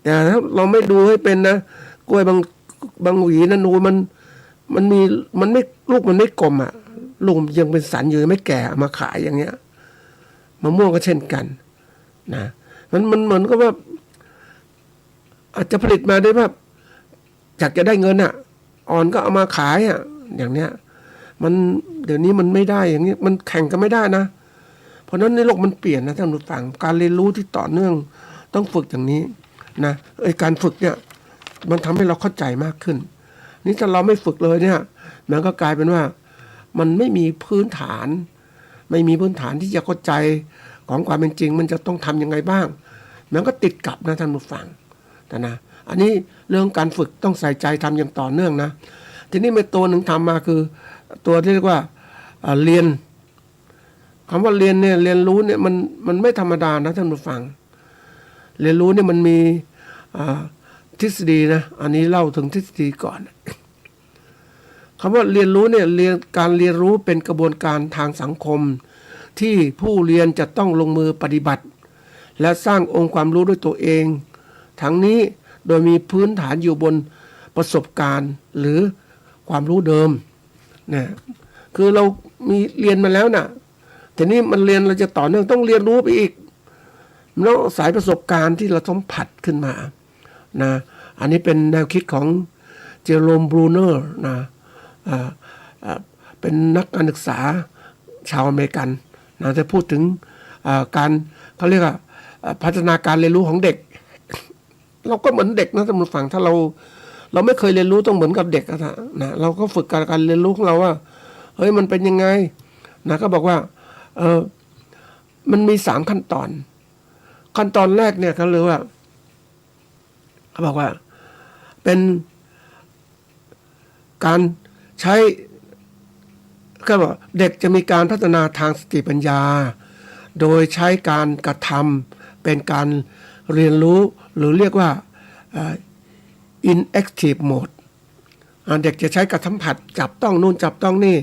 แต่ถ้าเราไม่ดูให้เป็นนะกล้วยบางหวีนะนูมันมีมันไม่ลูกมันไม่กลมลูกยังเป็นสันอยู่ไม่แก่มาขายอย่างเงี้ยมะม่วงก็เช่นกันนะมันเหมือนกับว่าอาจจะผลิตมาได้ว่าอยากจะได้เงินอ่อนก็เอามาขายอย่างเนี้ยมันเดี๋ยวนี้มันไม่ได้อย่างนี้มันแข่งกันไม่ได้นะเพราะนั้นในโลกมันเปลี่ยนนะท่านผู้ฟังการเรียนรู้ที่ต่อเนื่องต้องฝึกอย่างนี้นะการฝึกเนี่ยมันทำให้เราเข้าใจมากขึ้นนี่ถ้าเราไม่ฝึกเลยเนี่ยมันก็กลายเป็นว่ามันไม่มีพื้นฐานที่จะเข้าใจของความเป็นจริงมันจะต้องทำยังไงบ้างมันก็ติดกับนะท่านผู้ฟังแต่นะอันนี้เรื่องการฝึกต้องใส่ใจทำอย่างต่อเนื่องนะทีนี้มีตัวหนึ่งทำมาคือตัวที่เรียกว่าเรียนคำว่าเรียนเนี่ยเรียนรู้เนี่ยมันไม่ธรรมดานะท่านผู้ฟังเรียนรู้เนี่ยมันมีทฤษฎีนะอันนี้เล่าถึงทฤษฎีก่อนคำว่าเรียนรู้เนี่ยการเรียนรู้เป็นกระบวนการทางสังคมที่ผู้เรียนจะต้องลงมือปฏิบัติและสร้างองค์ความรู้ด้วยตัวเองทั้งนี้โดยมีพื้นฐานอยู่บนประสบการณ์หรือความรู้เดิมนะคือเรามีเรียนมาแล้วนะทีนี้มันเรียนเราจะต่อเนื่องต้องเรียนรู้ไปอีกแล้วสายประสบการณ์ที่เราสัมผัสขึ้นมานะอันนี้เป็นแนวคิดของเจโรมบรูเนอร์นะเป็นนักการศึกษาชาวอเมริกันนะจะพูดถึงการเขาเรียกว่าพัฒนาการเรียนรู้ของเด็กเราก็เหมือนเด็กนะท่านผู้ฟังถ้าเราไม่เคยเรียนรู้ต้องเหมือนกับเด็กนะเราก็ฝึกการเรียนรู้ของเราว่าเฮ้ยมันเป็นยังไงนะก็บอกว่ามันมี3ขั้นตอนแรกเนี่ยเขาเรียกว่าเขาบอกว่าเป็นการใช้ก็บอกเด็กจะมีการพัฒนาทางสติปัญญาโดยใช้การกระทำเป็นการเรียนรู้หรือเรียกว่าinactive mode เด็กจะใช้กระทำผัดจับต้องนู่นจับต้องนี่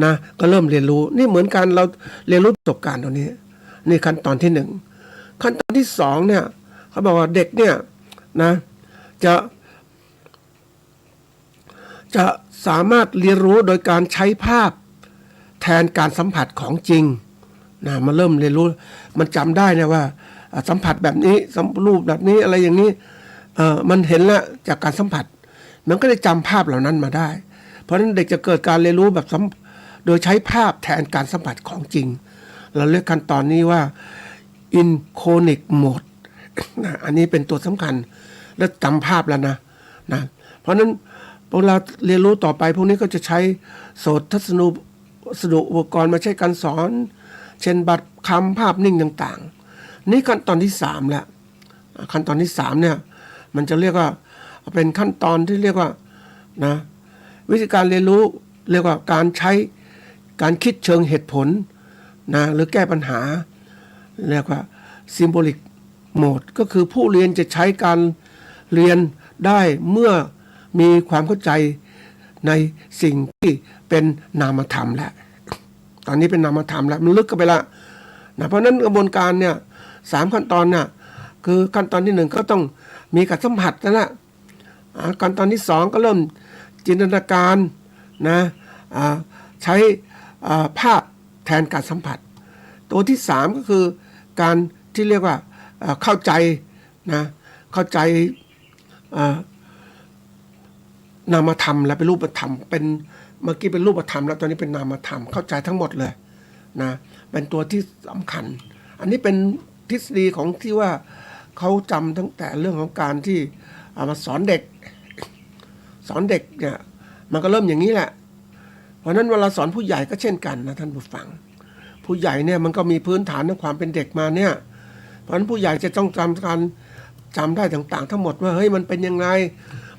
นะก็เริ่มเรียนรู้นี่เหมือนกันเราเรียนรู้ประสบการณ์ตรงนี้นี่ขั้นตอนที่1ขั้นตอนที่2เนี่ยเขาบอกว่าเด็กเนี่ยนะจะสามารถเรียนรู้โดยการใช้ภาพแทนการสัมผัสของจริงนะมันเริ่มเรียนรู้มันจำได้นะว่าสัมผัสแบบนี้รูปแบบนี้อะไรอย่างนี้มันเห็นแล้วจากการสัมผัสมันก็ได้จำภาพเหล่านั้นมาได้เพราะฉะนั้นเด็กจะเกิดการเรียนรู้แบบโดยใช้ภาพแทนการสัมผัสของจริง เราเรียกขั้นตอนนี้ว่า Inconic Mode นะอันนี้เป็นตัวสำคัญและจำภาพแล้วนะเพราะฉะนั้นพวกเราเรียนรู้ต่อไปพวกนี้ก็จะใช้โสตทัศนูสดุอุปกรณ์มาใช้การสอน เช่นบัตรคำภาพนิ่งต่างๆนี่ขั้นตอนที่3แล้วขั้นตอนที่3เนี่ยมันจะเรียกว่าเป็นขั้นตอนที่เรียกว่านะวิธีการเรียนรู้เรียกว่าการใช้การคิดเชิงเหตุผลนะหรือแก้ปัญหาเรียกว่า symbolic mode ก็คือผู้เรียนจะใช้การเรียนได้เมื่อมีความเข้าใจในสิ่งที่เป็นนามธรรมแล้วตอนนี้เป็นนามธรรมแล้วมันลึกเข้าไปละนะเพราะนั้นกระบวนการเนี่ย3ขั้นตอนน่ะคือขั้นตอนที่1ก็ต้องมีการสัมผัสนั่นแหละขั้นตอนที่2ก็เริ่มจินตนาการนะใช้ภาพแทนการสัมผัสตัวที่3ก็คือการที่เรียกว่าเข้าใจนะเข้าใจนามธรรมและเป็นรูปธรรมเป็นเมื่อกี้เป็นรูปธรรมแล้วตอนนี้เป็นนามธรรมเข้าใจทั้งหมดเลยนะเป็นตัวที่สำคัญอันนี้เป็นทฤษฎีของที่ว่าเขาจำตั้งแต่เรื่องของการที่มาสอนเด็กเนี่ยมันก็เริ่มอย่างนี้แหละเพราะนั้นเวลาสอนผู้ใหญ่ก็เช่นกันนะท่านผู้ฟังผู้ใหญ่เนี่ยมันก็มีพื้นฐานในความเป็นเด็กมาเนี่ยเพราะฉะนั้นผู้ใหญ่จะต้องจำได้ต่างๆทั้งหมดว่าเฮ้ยมันเป็นยังไง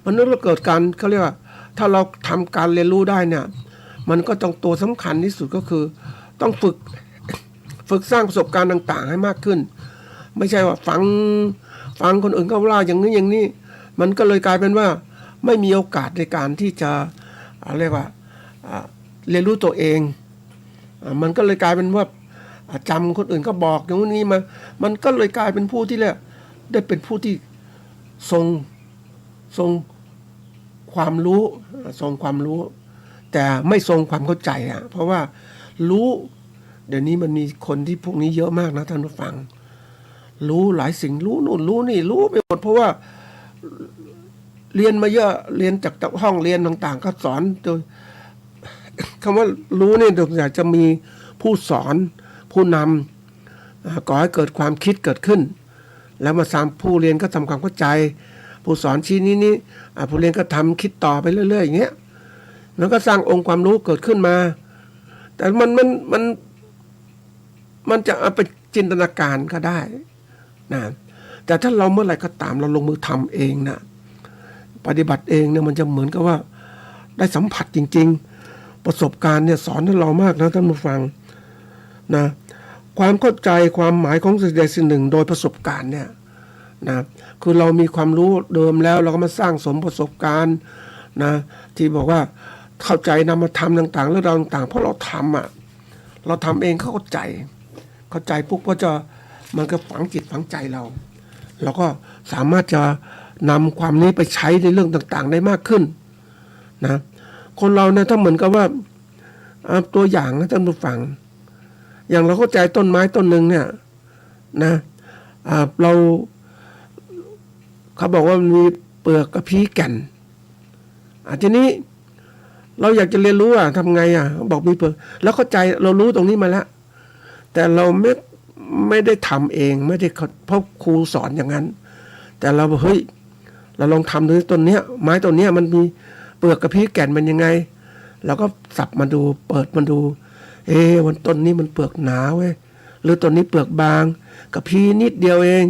มันนึกว่าเกิดการเขาเรียกว่าถ้าเราทำการเรียนรู้ได้เนี่ยมันก็ต้องตัวสำคัญที่สุดก็คือต้องฝึกสร้างประสบการณ์ต่างๆให้มากขึ้นไม่ใช่ว่าฟังคนอื่นเขาเล่าอย่างนี้อย่างนี้มันก็เลยกลายเป็นว่าไม่มีโอกาสในการที่จะเรียกว่าเรียนรู้ตัวเองมันก็เลยกลายเป็นว่าจำคนอื่นก็บอกอย่างนี้มันก็เลยกลายเป็นผู้ที่ได้เป็นผู้ที่ทรงความรู้แต่ไม่ทรงความเข้าใจเพราะว่ารู้เดี๋ยวนี้มันมีคนที่พวกนี้เยอะมากนะท่านผู้ฟังรู้หลายสิ่งรู้นู่นรู้นี่รู้ไปหมดเพราะว่าเรียนมาเยอะเรียนจากห้องเรียนต่างๆก็สอนโดยคำว่ารู้เนี่ยโดยอยากจะมีผู้สอนผู้นำก่อให้เกิดความคิดเกิดขึ้นแล้วมาผู้เรียนก็ทำความเข้าใจผู้สอนชี้นี้ผู้เรียนก็ทำคิดต่อไปเรื่อยๆอย่างเงี้ยแล้วก็สร้างองค์ความรู้เกิดขึ้นมาแต่มันจะเอาไปจินตนาการก็ได้นะแต่ถ้าเราเมื่อไหร่ก็ตามเราลงมือทำเองนะปฏิบัติเองเนี่ยมันจะเหมือนกับว่าได้สัมผัสจริงๆประสบการณ์เนี่ยสอนให้เรามากนะท่านผู้ฟังนะความเข้าใจความหมายของสิ่งใดสิ่งหนึ่งโดยประสบการณ์เนี่ยนะคือเรามีความรู้เดิมแล้วเราก็มาสร้างสมประสบการณ์นะที่บอกว่าเข้าใจนามธรรมต่างๆเรื่องราวต่างๆเพราะเราทำเราทำเองเข้าใจปุ๊บก็จะมันก็ฝังจิตฝังใจเราก็สามารถจะนำความนี้ไปใช้ในเรื่องต่างๆได้มากขึ้นนะคนเราเนี่ยถ้าเหมือนกับว่าตัวอย่างนะท่านผู้ฟังอย่างเราเข้าใจต้นไม้ต้นหนึ่งเนี่ยนะเราเขาบอกว่ามันมีเปลือกกระพี้แก่นทีนี้เราอยากจะเรียนรู้ทำไงบอกมีเปลือกแล้วเข้าใจเรารู้ตรงนี้มาแล้วแต่เราไม่ได้ทำเองไม่ได้เพราะครูสอนอย่างนั้นแต่เราบอกเฮ้ยเราลองทำดูต้นเนี้ยไม้ต้นเนี้ยมันมีเปลือกกระพี้แก่นมันยังไงเราก็สับมาดูเปิดมาดูวันต้นนี้มันเปลือกหนาเว้ยหรือต้นนี้เปลือกบางกระพี้นิดเดียวเอง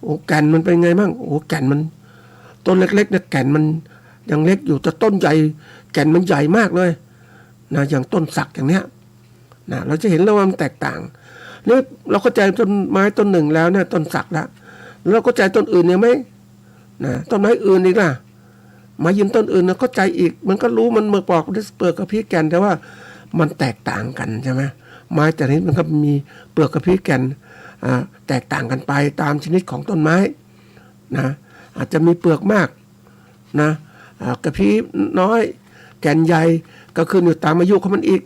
โอ้แก่นมันเป็นไงบ้างโอ้แก่นมันต้นเล็กๆเนี่ยแก่นมันยังเล็กอยู่แต่ต้นใหญ่แก่นมันใหญ่มากเลยนะอย่างต้นสักอย่างเนี้ยนะเราจะเห็นแล้วว่ามันแตกต่างนี่เราเข้าใจต้นไม้ต้นหนึ่งแล้วเนี่ยต้นสักแล้วเราเข้าใจต้นอื่นยังไหมนะต้นไม้อื่นอีกล่ะมายืนต้นอื่นนะเข้าใจอีกมันก็รู้มันเมื่อปอกเปลือกกับพี้แก่นแต่ว่ามันแตกต่างกันใช่ไหมไม้แต่นี้มันก็มีเปลือกกับพี้แก่นแตกต่างกันไปตามชนิดของต้นไม้นะอาจจะมีเปลือกมากนะกระพี้น้อยแก่นใหญ่ก็ขึ้นอยู่ตามอายุของมันอีก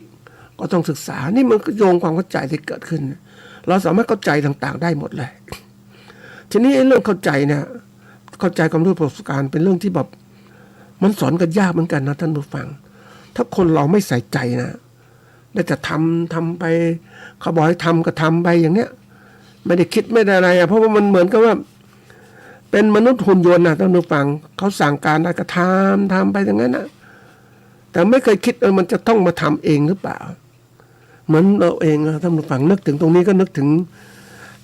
ก็ต้องศึกษานี่มันโยงความเข้าใจที่เกิดขึ้นเราสามารถเข้าใจต่างๆได้หมดเลยทีนี้เรื่องเข้าใจเนี่ยเข้าใจความรู้ประสบการณ์เป็นเรื่องที่แบบมันสอนกันยากเหมือนกันนะท่านผู้ฟังถ้าคนเราไม่ใส่ใจนะ ได้แต่ทำไปเขาบอกให้ทำก็ทำไปอย่างเนี้ยไม่ได้คิดไม่ได้อะไรเพราะว่ามันเหมือนกับว่าเป็นมนุษย์หุ่นยนต์ท่านผู้ฟังเขาสั่งการได้ก็ทำไปอย่างนั้นนะแต่ไม่เคยคิดมันจะต้องมาทำเองหรือเปล่าเหมือนเราเองท่านผู้ฟังนึกถึงตรงนี้ก็นึกถึง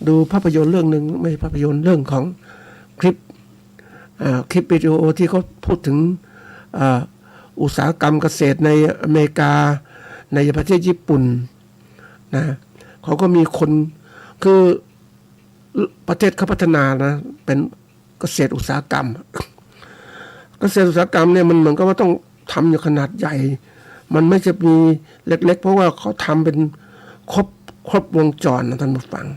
ดูภาพยนตร์เรื่องหนึ่งไม่ภาพยนตร์เรื่องของคลิปวิดีโอที่เขาพูดถึงอุตสาหกรรมเกษตรในอเมริกาในประเทศญี่ปุ่นนะเขาก็มีคนคือประเทศเขาพัฒนานะเป็นเกษตรอุตสาหกรรมเนี่ยมันเหมือนกับว่าต้องทำอยู่ขนาดใหญ่มันไม่จะมีเล็กๆเพราะว่าเขาทำเป็นครบวงจรนะท่านผู้ฟัง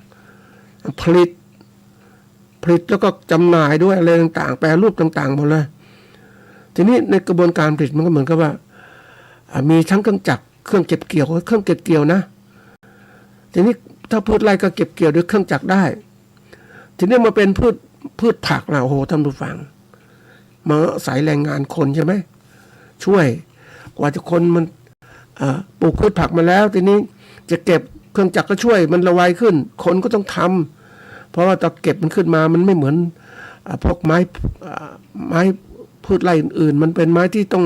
ผลิตแล้วก็จำหน่ายด้วยอะไรต่างๆแปรรูปต่างๆหมดเลยทีนี้ในกระบวนการผลิตมันก็เหมือนกับว่ามีทั้งเครื่องจักรเครื่องเก็บเกี่ยวนะทีนี้ถ้าพืชไร่ก็เก็บเกี่ยวด้วยเครื่องจักรได้ทีนี้มาเป็นพืชผักนะโอ้โหท่านผู้ฟังมาใส่แรงงานคนใช่ไหมช่วยกว่าจะคนมันปลูกพืชผักมาแล้วทีนี้จะเก็บเครื่องจักรก็ช่วยมันระไวขึ้นคนก็ต้องทำเพราะว่าตอนเก็บมันขึ้นมามันไม่เหมือนพวกไม้พืชไร่อื่นๆมันเป็นไม้ที่ต้อง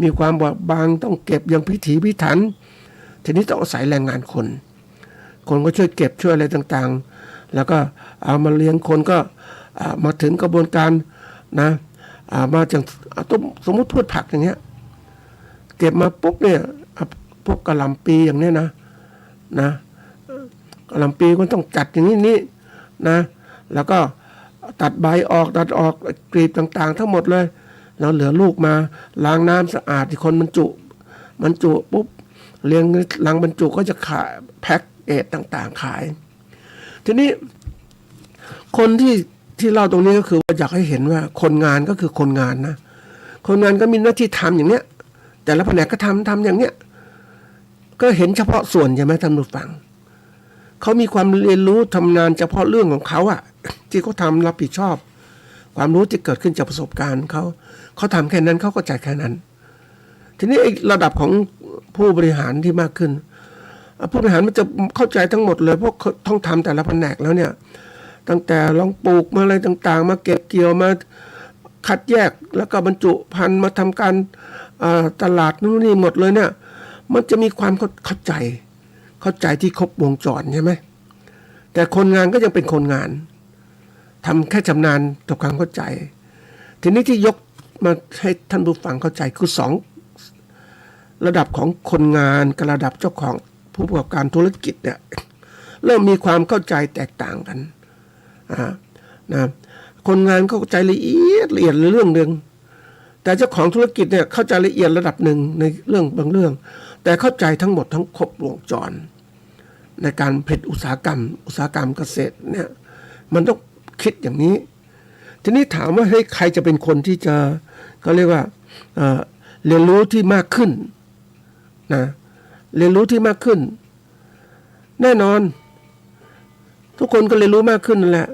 มีความบางต้องเก็บอย่างพิถีพิถันทีนี้ต้องอาศัยแรงงานคนก็ช่วยเก็บช่วยอะไรต่างๆแล้วก็เอามาเลี้ยงคนก็มาถึงกระบวนการนะมาจากสมมุติพืชผักอย่างเงี้ยเก็บมาปุ๊บเนี่ยพวกกะหล่ำปีอย่างเนี้ยนะกะหล่ำปีก็ต้องจัดอย่างนี้นะแล้วก็ตัดใบออกกรีบต่างๆทั้งหมดเลยแล้วเหลือลูกมาล้างน้ำสะอาดที่คนบรรจุปุ๊บเรียงลังบรรจุก็จะขายแพ็คเกจต่างๆขายทีนี้คนที่เล่าตรงนี้ก็คือว่าอยากให้เห็นว่าคนงานก็คือคนงานนะคนงานก็มีหน้าที่ทำอย่างเนี้ยแต่ละแผนกก็ทำอย่างเนี้ยก็เห็นเฉพาะส่วนใช่ไหมท่านผู้ฟังเขามีความเรียนรู้ทำงานเฉพาะเรื่องของเขาที่เขาทำรับผิดชอบความรู้ที่เกิดขึ้นจากประสบการณ์เขาทำแค่นั้นเขาก็จ่ายแค่นั้นทีนี้ระดับของผู้บริหารที่มากขึ้นผู้บริหารมันจะเข้าใจทั้งหมดเลยเพราะต้องทำแต่ละแผนกแล้วเนี่ยตั้งแต่ลองปลูกมาอะไรต่างๆมาเก็บเกี่ยวมาคัดแยกแล้วก็บรรจุพันธุ์มาทำการตลาดนู่นนี่หมดเลยเนี่ยมันจะมีความเข้าใจที่ครบวงจรใช่ไหมแต่คนงานก็ยังเป็นคนงานทำแค่ชำนาญต่อความเข้าใจทีนี้ที่ยกมาให้ท่านผู้ฟังเข้าใจคือ2ระดับของคนงานกับระดับเจ้าของผู้ประกอบการธุรกิจเนี่ยเริ่มมีความเข้าใจแตกต่างกันนะคนงานเข้าใจละเอียดเรื่องหนึ่งแต่เจ้าของธุรกิจเนี่ยเข้าใจละเอียดระดับหนึ่งในเรื่องบางเรื่องแต่เข้าใจทั้งหมดทั้งครบวงจรในการผลิตอุตสาหกรรมเกษตรเนี่ยมันต้องคิดอย่างนี้ทีนี้ถามว่าให้ใครจะเป็นคนที่จะเขาเรียกว่าเรียนรู้ที่มากขึ้นนะเรียนรู้ที่มากขึ้นแน่นอนทุกคนก็เรียนรู้มากขึ้นนั่นแหละ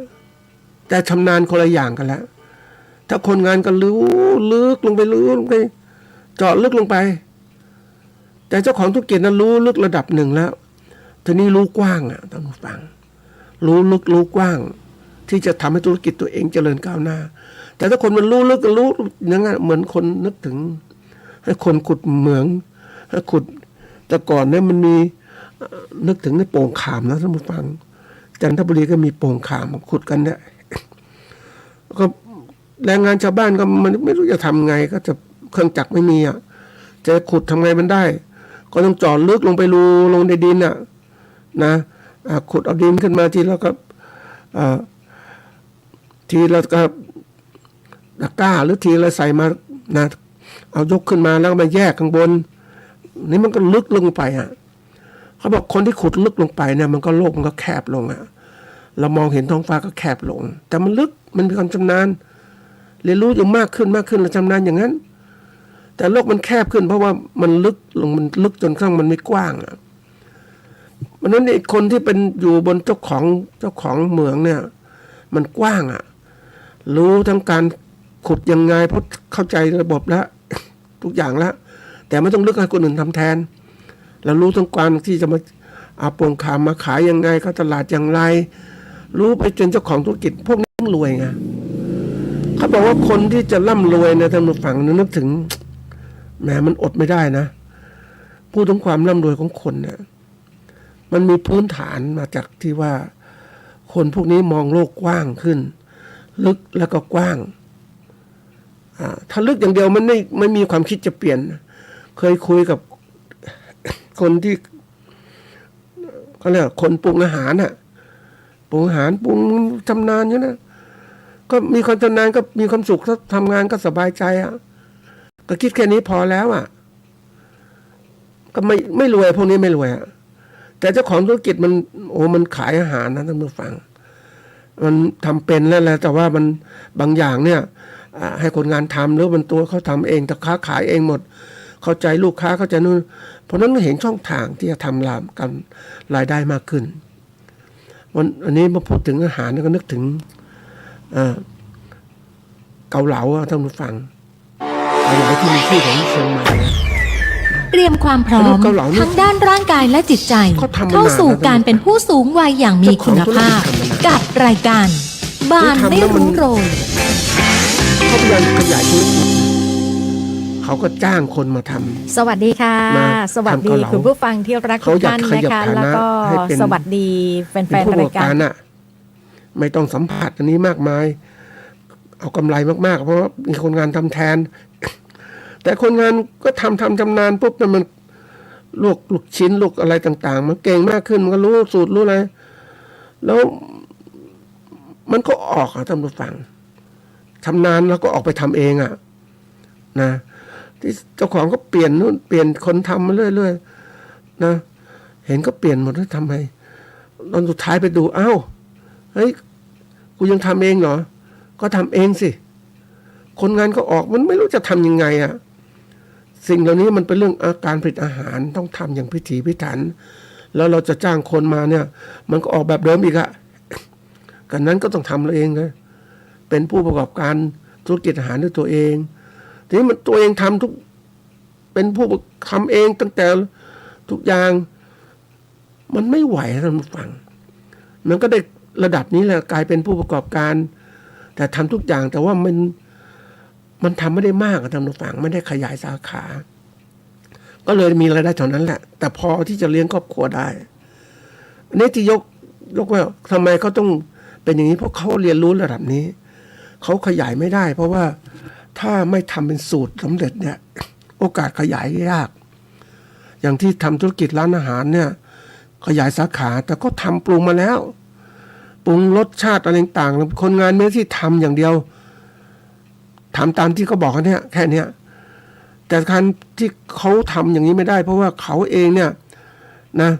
แต่ชำนาญคนละอย่างกันแล้วถ้าคนงานก็ลึกลงไปเจาะลึกลงไปแต่เจ้าของธุรกิจนั้นรู้ลึกระดับหนึ่งแล้วทีนี้รู้กว้างท่านผู้ฟังรู้ลึกรู้กว้างที่จะทำให้ธุรกิจตัวเองเจริญก้าวหน้าแต่ถ้าคนมันรู้ลึกก็รู้อย่างนั้นเหมือนคนนึกถึงให้คนขุดเหมืองให้ขุดแต่ก่อนเนี่ยมันมีนึกถึงในโป่งขามนะท่านผู้ฟังจันทบุรีก็มีโป่งขามขุดกันเนี่ยก็แรงงานชาวบ้านก็มันไม่รู้จะทำไงก็จะเครื่องจักรไม่มีจะขุดทำไงมันได้ก็ต้องเจาะลึกลงไปรูลงในดินนะขุดเอาดินขึ้นมาทีแล้วก็ตะกร้าหรือทีละใส่มานะเอายกขึ้นมาแล้วมาแยกข้างบนนี่มันก็ลึกลงไปเขาบอกคนที่ขุดลึกลงไปเนี่ยมันก็โลกมันก็แคบลงเรามองเห็นท้องฟ้าก็แคบลงแต่มันลึกมันมีความชำนาญเรียนรู้อย่างมากขึ้นเราชำนาญอย่างนั้นแต่โลกมันแคบขึ้นเพราะว่ามันลึกลงมันลึกจนกระทั่งมันไม่กว้างมันนั้นไอ้คนที่เป็นอยู่บนเจ้าของเหมืองเนี่ยมันกว้างรู้ทั้งการขุดยังไงเพราะเข้าใจระบบแล้วทุกอย่างแล้วแต่ไม่ต้องลึกให้คนอื่นทำแทน แล้วรู้ทั้งการที่จะมาเอาโป่งขามมาขายยังไงเข้าตลาดอย่างไรรู้ไปจนเจ้าของธุรกิจพวกนี้รวยไงเขาบอกว่าคนที่จะร่ำรวยนะท่านผู้ฟังนึกถึงแหมมันอดไม่ได้นะพูดถึงความร่ำรวยของคนเนี่ยมันมีพื้นฐานมาจากที่ว่าคนพวกนี้มองโลกกว้างขึ้นลึกแล้วก็กว้างถ้าลึกอย่างเดียวมันไม่มีความคิดจะเปลี่ยนเคยคุยกับคนที่เขาเรียกคนปรุงอาหารน่ะปรุงอาหารปรุงชำนาญอยู่นะก็มีความชำนาญก็มีความสุขถ้าทำงานก็สบายใจก็คิดแค่นี้พอแล้วก็ไม่รวยพวกนี้ไม่รวยแต่เจ้าของธุรกิจมันขายอาหารนะท่านผู้ฟังมันทำเป็นแล้วแหละแต่ว่ามันบางอย่างเนี่ยให้คนงานทำหรือมันตัวเขาทำเองแต่ค้าขายเองหมดเข้าใจลูกค้าเข้าใจนู่นเพราะนั้นเห็นช่องทางที่จะทำกันรายได้มากขึ้นวันนี้มาพูดถึงอาหารก็นึกถึงเกาเหลาท่านผู้ฟังอะไรที่มีชื่อของเชียงใหม่
เตรียมความพร้อมทั้งด้านร่างกายและจิตใจเข้าสู่การเป็นผู้สูงวัยอย่างมีคุณภาพกับรายการบ้านไม่รู้โรย
เขาพยายามขยายธุรกิจเขาก็จ้างคนมาท
ำสวัสดีค่ะสวัสดีคุณผู้ฟังที่รักทุกท่านนะคะแล้วก็สวัสดีแฟนๆรายการ
ไม่ต้องสัมผัสอันนี้มากมายเอากำไรมากๆเพราะว่ามีคนงานทำแทนแต่คนงานก็ทำชำนาญปุ๊บมันลูกชิ้นลูกอะไรต่างๆมันเก่งมากขึ้นมันก็รู้สูตรรู้อะไรแล้วมันก็ออกท่านผู้ฟังชำนาญแล้วก็ออกไปทำเองนะที่เจ้าของก็เปลี่ยนนู่นเปลี่ยนคนทำมาเรื่อยๆนะเห็นก็เปลี่ยนหมดแล้วทำไมตอนสุดท้ายไปดูเฮ้ยกูยังทำเองเหรอก็ทำเองสิคนงานก็ออกมันไม่รู้จะทำยังไงสิ่งเหล่านี้มันเป็นเรื่องการผลิตอาหารต้องทำอย่างพิถีพิถันแล้วเราจะจ้างคนมาเนี่ยมันก็ออกแบบเดิมอีกกันนั้นก็ต้องทำเราเองนะเป็นผู้ประกอบการธุรกิจอาหารด้วยตัวเองทีนี้มันตัวเองทำเป็นผู้ทำเองตั้งแต่ทุกอย่างมันไม่ไหวท่านผู้ฟังมันก็ได้ระดับนี้แหละกลายเป็นผู้ประกอบการแต่ทำทุกอย่างแต่ว่ามันทำไม่ได้มากท่านผู้ฟังไม่ได้ขยายสาขาก็เลยมีรายได้เท่านั้นแหละแต่พอที่จะเลี้ยงครอบครัวได้อันนี้ที่ยกว่าทำไมเขาต้องเป็นอย่างนี้เพราะเขาเรียนรู้ระดับนี้เขาขยายไม่ได้เพราะว่าถ้าไม่ทำเป็นสูตรสำเร็จเนี่ยโอกาสขยายยากอย่างที่ทำธุรกิจร้านอาหารเนี่ยขยายสาขาแต่ก็ทำปรุงมาแล้วปรุงรสชาติอะไรต่างๆคนงานไม่ที่ทำอย่างเดียวทำตามที่เขาบอกกันเนี่ยแค่เนี้ยแต่การที่เขาทำอย่างนี้ไม่ได้เพราะว่าเขาเองเนี่ยนะ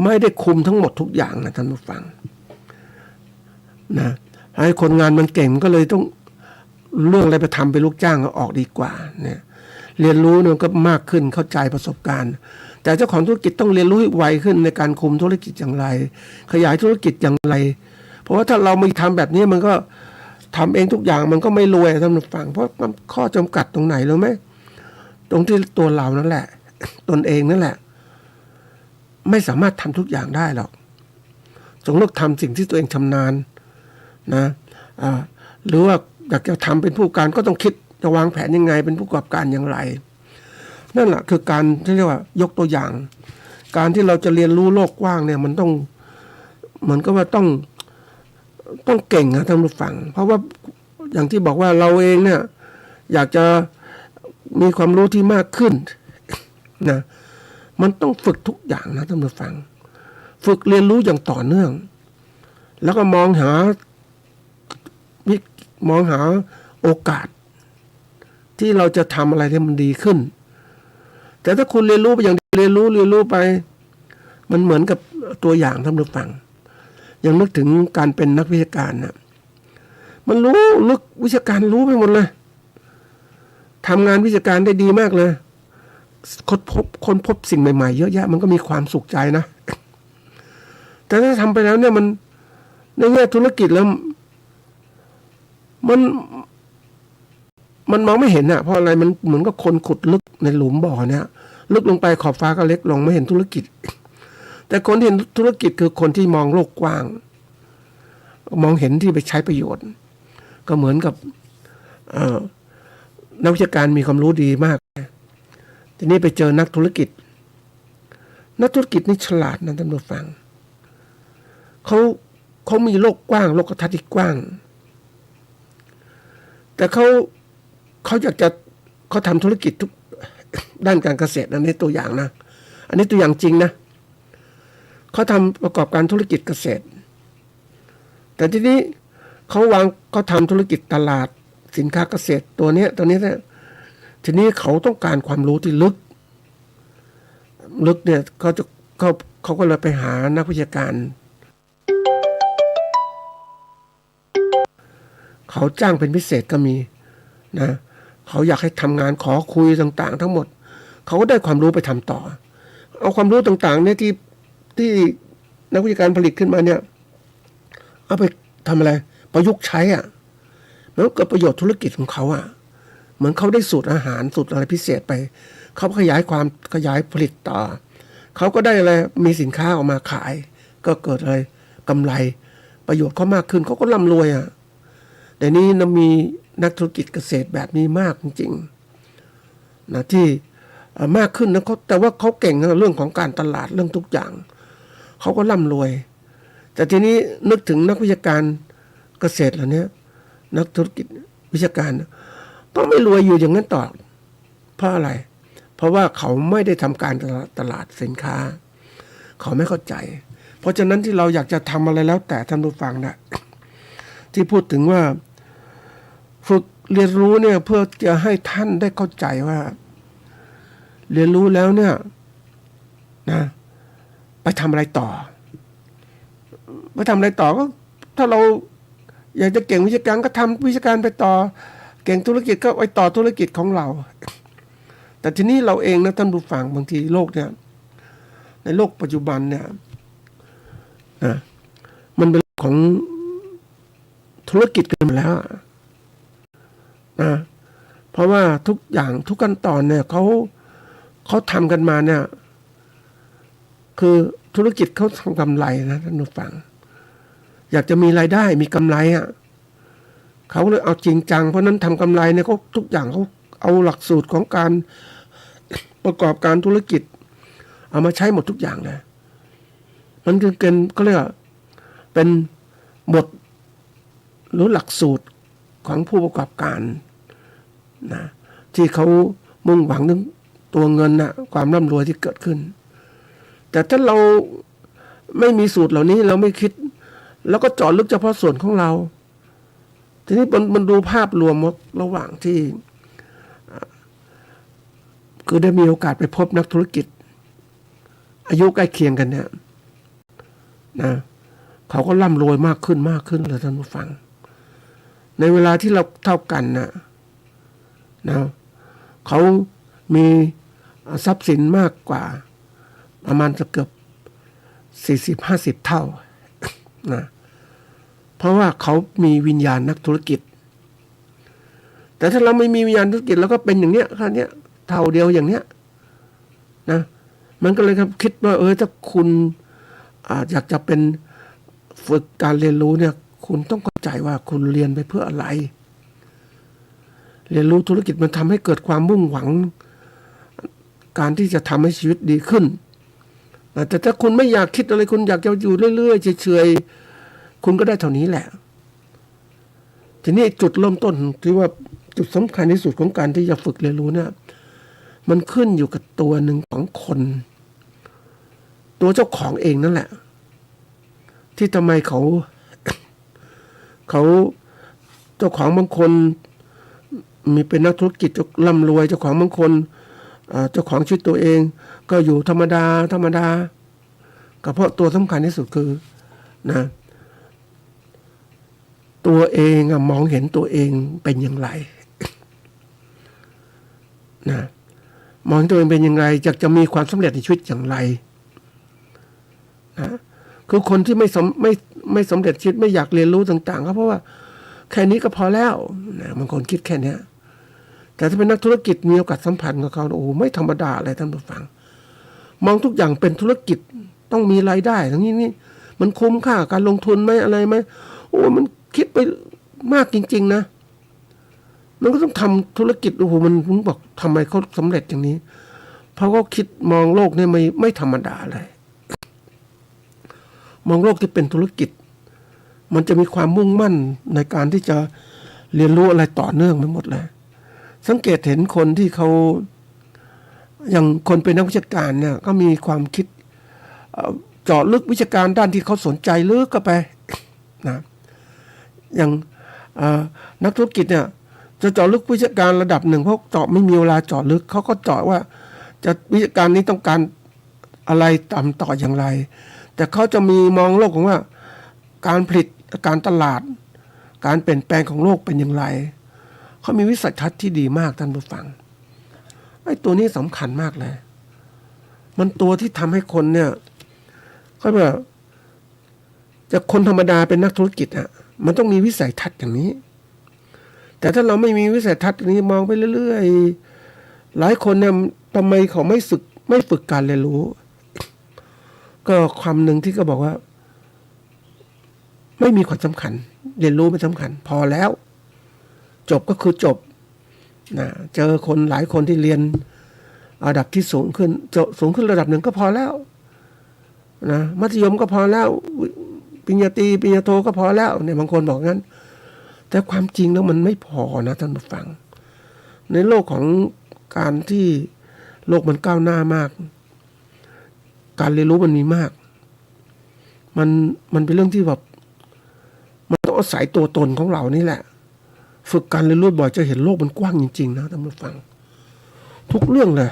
ไม่ได้คุมทั้งหมดทุกอย่างนะท่านผู้ฟังนะให้คนงานมันเก่งก็เลยต้องเรื่องอะไรไปทำเป็นลูกจ้างก็ออกดีกว่าเนี่ยเรียนรู้เนี่ยก็มากขึ้นเข้าใจประสบการณ์แต่เจ้าของธุรกิจต้องเรียนรู้ให้ไวขึ้นในการคุมธุรกิจอย่างไรขยายธุรกิจอย่างไรเพราะว่าถ้าเราไม่ทำแบบนี้มันก็ทำเองทุกอย่างมันก็ไม่รวยท่านผู้ฟังเพราะข้อจำกัดตรงไหนรู้ไหมตรงที่ตัวเรานั่นแหละตนเองนั่นแหละไม่สามารถทำทุกอย่างได้หรอกจงเลือกทำสิ่งที่ตัวเองชำนาญนะหรือว่าอยากจะทำเป็นผู้การก็ต้องคิดจะวางแผนยังไงเป็นผู้ประกอบการอย่างไรนั่นแหละคือการที่เรียกว่ายกตัวอย่าง การที่เราจะเรียนรู้โลกกว้างเนี่ยมันต้องเหมือนกับว่าต้องเก่งนะท่านผู้ฟังเพราะว่าอย่างที่บอกว่าเราเองเนี่ยอยากจะมีความรู้ที่มากขึ้นนะมันต้องฝึกทุกอย่างนะท่านผู้ฟังฝึกเรียนรู้อย่างต่อเนื่องแล้วก็มองหาโอกาสที่เราจะทำอะไรที่มันดีขึ้นแต่ถ้าคุณเรียนรู้ไปอย่างเรียนรู้ไปมันเหมือนกับตัวอย่างท่านผู้ฟังยังนึกถึงการเป็นนักวิชาการนะมันรู้ลึกวิชาการรู้ไปหมดเลยทำงานวิชาการได้ดีมากเลยค้นพบสิ่งใหม่ๆเยอะแยะมันก็มีความสุขใจนะแต่ถ้าทำไปแล้วเนี่ยมันในแง่ธุรกิจแล้วมันมองไม่เห็นเพราะอะไรมันเหมือนกับคนขุดลึกในหลุมบ่อเนี่ย ลึกลงไปขอบฟ้าก็เล็กลงไม่เห็นธุรกิจแต่คนที่เห็นธุรกิจคือคนที่มองโลกกว้างมองเห็นที่ไปใช้ประโยชน์ก็เหมือนกับนักวิชาการมีความรู้ดีมากทีนี้ไปเจอนักธุรกิจนี่ฉลาดนะท่านผู้ฟังเขามีโลกกว้างโลกทัศน์ที่กว้างแต่เขาอยากจะเขาทำธุรกิจทุกด้านการเกษตรอันนี้ตัวอย่างนะอันนี้ตัวอย่างจริงนะเขาทำประกอบการธุรกิจเกษตรแต่ทีนี้เขาทำธุรกิจตลาดสินค้าเกษตรตัวนี้เนี่ยทีนี้เขาต้องการความรู้ที่ลึกเนี่ยเขาก็เลยไปหานักวิชาการเขาจ้างเป็นพิเศษก็มีนะเขาอยากให้ทำงานขอคุยต่างๆทั้งหมดเขาก็ได้ความรู้ไปทำต่อเอาความรู้ต่างๆเนี่ยที่นักวิชาการผลิตขึ้นมาเนี่ยเอาไปทำอะไรประยุกต์ใช้มันก็เกิดประโยชน์ธุรกิจของเขาเหมือนเขาได้สูตรอาหารสูตรอะไรพิเศษไปเขาขยายผลิตต่อเขาก็ได้อะไรมีสินค้าออกมาขายก็เกิดอะไรกำไรประโยชน์เขามากขึ้นเขาก็ร่ำรวยแต่นี้มีนักธุรกิจเกษตรแบบนี้มากจริงๆนะที่มากขึ้นนะแต่ว่าเขาเก่งเรื่องของการตลาดเรื่องทุกอย่างเขาก็ร่ำรวยแต่ทีนี้นึกถึงนักวิชาการเกษตรเหล่านี้นักธุรกิจวิชาการก็ไม่รวยอยู่อย่างนั้นต่อเพราะอะไรเพราะว่าเขาไม่ได้ทำการตลาดสินค้าเขาไม่เข้าใจเพราะฉะนั้นที่เราอยากจะทำอะไรแล้วแต่ท่านผู้ฟังนะที่พูดถึงว่าฝึกเรียนรู้เนี่ยเพื่อจะให้ท่านได้เข้าใจว่าเรียนรู้แล้วเนี่ยนะไปทำอะไรต่อก็ถ้าเราอยากจะเก่งวิชาการก็ทำวิชาการไปต่อเก่งธุรกิจก็ไปต่อธุรกิจของเราแต่ทีนี้เราเองนะท่านผู้ฟังบางทีโลกเนี่ยในโลกปัจจุบันเนี่ยนะมันเป็นของธุรกิจกันมาแล้วนะเพราะว่าทุกอย่างทุกขั้นตอนเนี่ยเขาทำกันมาเนี่ยคือธุรกิจเขาทำกำไรนะท่านผู้ฟังอยากจะมีรายได้มีกำไรเขาเลยเอาจริงจังเพราะนั้นทำกำไรเนี่ยเขาทุกอย่างเขาเอาหลักสูตรของการประกอบการธุรกิจเอามาใช้หมดทุกอย่างเลยมันเป็นก็เรียกว่าเป็นบทหรือหลักสูตรของผู้ประกอบการนะที่เขามุ่งหวังถึงตัวเงินความร่ำรวยที่เกิดขึ้นแต่ถ้าเราไม่มีสูตรเหล่านี้เราไม่คิดแล้วก็เจาะลึกเฉพาะส่วนของเราทีนี้มันดูภาพรวมระหว่างที่คือได้มีโอกาสไปพบนักธุรกิจอายุใกล้เคียงกันเนี่ยนะเขาก็ร่ำรวยมากขึ้นเลยท่านผู้ฟังในเวลาที่เราเท่ากันนะเขามีทรัพย์สินมากกว่าประมาณจะเกือบ40-50 เท่านะเพราะว่าเขามีวิญญาณนักธุรกิจแต่ถ้าเราไม่มีวิญญาณธุรกิจเราก็เป็นอย่างเนี้ยแค่เนี้ยเท่าเดียวอย่างเนี้ยนะมันก็เลยครับคิดว่าถ้าคุณอยากจะเป็นฝึกการเรียนรู้เนี่ยคุณต้องเข้าใจว่าคุณเรียนไปเพื่ออะไรเรียนรู้ธุรกิจมันทำให้เกิดความมุ่งหวังการที่จะทำให้ชีวิตดีขึ้นแต่ถ้าคุณไม่อยากคิดอะไรคุณอยากจะอยู่เรื่อยๆเฉยๆคุณก็ได้เท่านี้แหละทีนี้จุดเริ่มต้นที่ว่าจุดสำคัญที่สุดของการที่จะฝึกเรียนรู้เนี่ยมันขึ้นอยู่กับตัวหนึ่งของคนตัวเจ้าของเองนั่นแหละที่ทำไมเขาเจ้าของบางคนมีเป็นนักธุรกิจร่ำรวยเจ้าของบางคนเจ้าของชีวิตตัวเองก็อยู่ธรรมดาก็เพราะตัวสำคัญที่สุดคือนะตัวเองมองเห็นตัวเองเป็นอย่างไรนะมองตัวเองเป็นอย่างไรอยากจะมีความสำเร็จในชีวิตอย่างไรนะคือคนที่ไม่สำเร็จชีวิตไม่อยากเรียนรู้ต่างๆก็เพราะว่าแค่นี้ก็พอแล้วนะบางคนคิดแค่นี้ แต่ถ้าเป็นนักธุรกิจมีโอกาสสัมพันธ์กับเขาโอ้ไม่ธรรมดาเลยท่านผู้ฟังมองทุกอย่างเป็นธุรกิจต้องมีรายได้ทั้งนี้นี่มันคุ้มค่าการลงทุนไหมอะไรไหมโอ้มันคิดไปมากจริงๆนะมันก็ต้องทำธุรกิจโอ้โหมันผมบอกทำไมเขาสำเร็จอย่างนี้เพราะเขาคิดมองโลกเนี่ยไม่ธรรมดาเลยมองโลกที่เป็นธุรกิจมันจะมีความมุ่งมั่นในการที่จะเรียนรู้อะไรต่อเนื่องไปหมดเลยสังเกตเห็นคนที่เขาอย่างคนเป็นนักวิชาการเนี่ยก็มีความคิดเจาะลึกวิชาการด้านที่เขาสนใจลึกเข้าไปนะอย่างนักธุรกิจเนี่ยจะเจาะลึกวิชาการระดับหนึ่งเพราะเจาะไม่มีเวลาเจาะลึกเขาก็เจาะว่าจะวิชาการนี้ต้องการอะไรตามต่ออย่างไรแต่เขาจะมีมองโลกของว่าการผลิตการตลาดการเปลี่ยนแปลงของโลกเป็นอย่างไรเขามีวิสัยทัศน์ที่ดีมากท่านผู้ฟังไอ้ตัวนี้สำคัญมากเลยมันตัวที่ทำให้คนเนี่ยเขาแบบจากคนธรรมดาเป็นนักธุรกิจอ่ะมันต้องมีวิสัยทัศน์อย่างนี้แต่ถ้าเราไม่มีวิสัยทัศน์อย่างนี้มองไปเรื่อยๆหลายคนเนี่ยทำไมเขาไม่ฝึกการเรียนรู้ก็ความหนึ่งที่ก็บอกว่าไม่มีความสำคัญเรียนรู้ไม่สำคัญพอแล้วจบก็คือจบนะเจอคนหลายคนที่เรียนระดับที่สูงขึ้นระดับหนึ่งก็พอแล้วนะมัธยมก็พอแล้วปริญญาตรีปริญญาโทก็พอแล้วเนี่ยบางคนบอกงั้นแต่ความจริงแล้วมันไม่พอนะท่านผู้ฟังในโลกของการที่โลกมันก้าวหน้ามากการเรียนรู้มันมีมากมันเป็นเรื่องที่แบบมันต้องอาศัยตัวตนของเรานี่แหละฝึกการเรียนรู้บ่อยจะเห็นโลกมันกว้างจริงๆนะท่านผู้ฟังทุกเรื่องเลย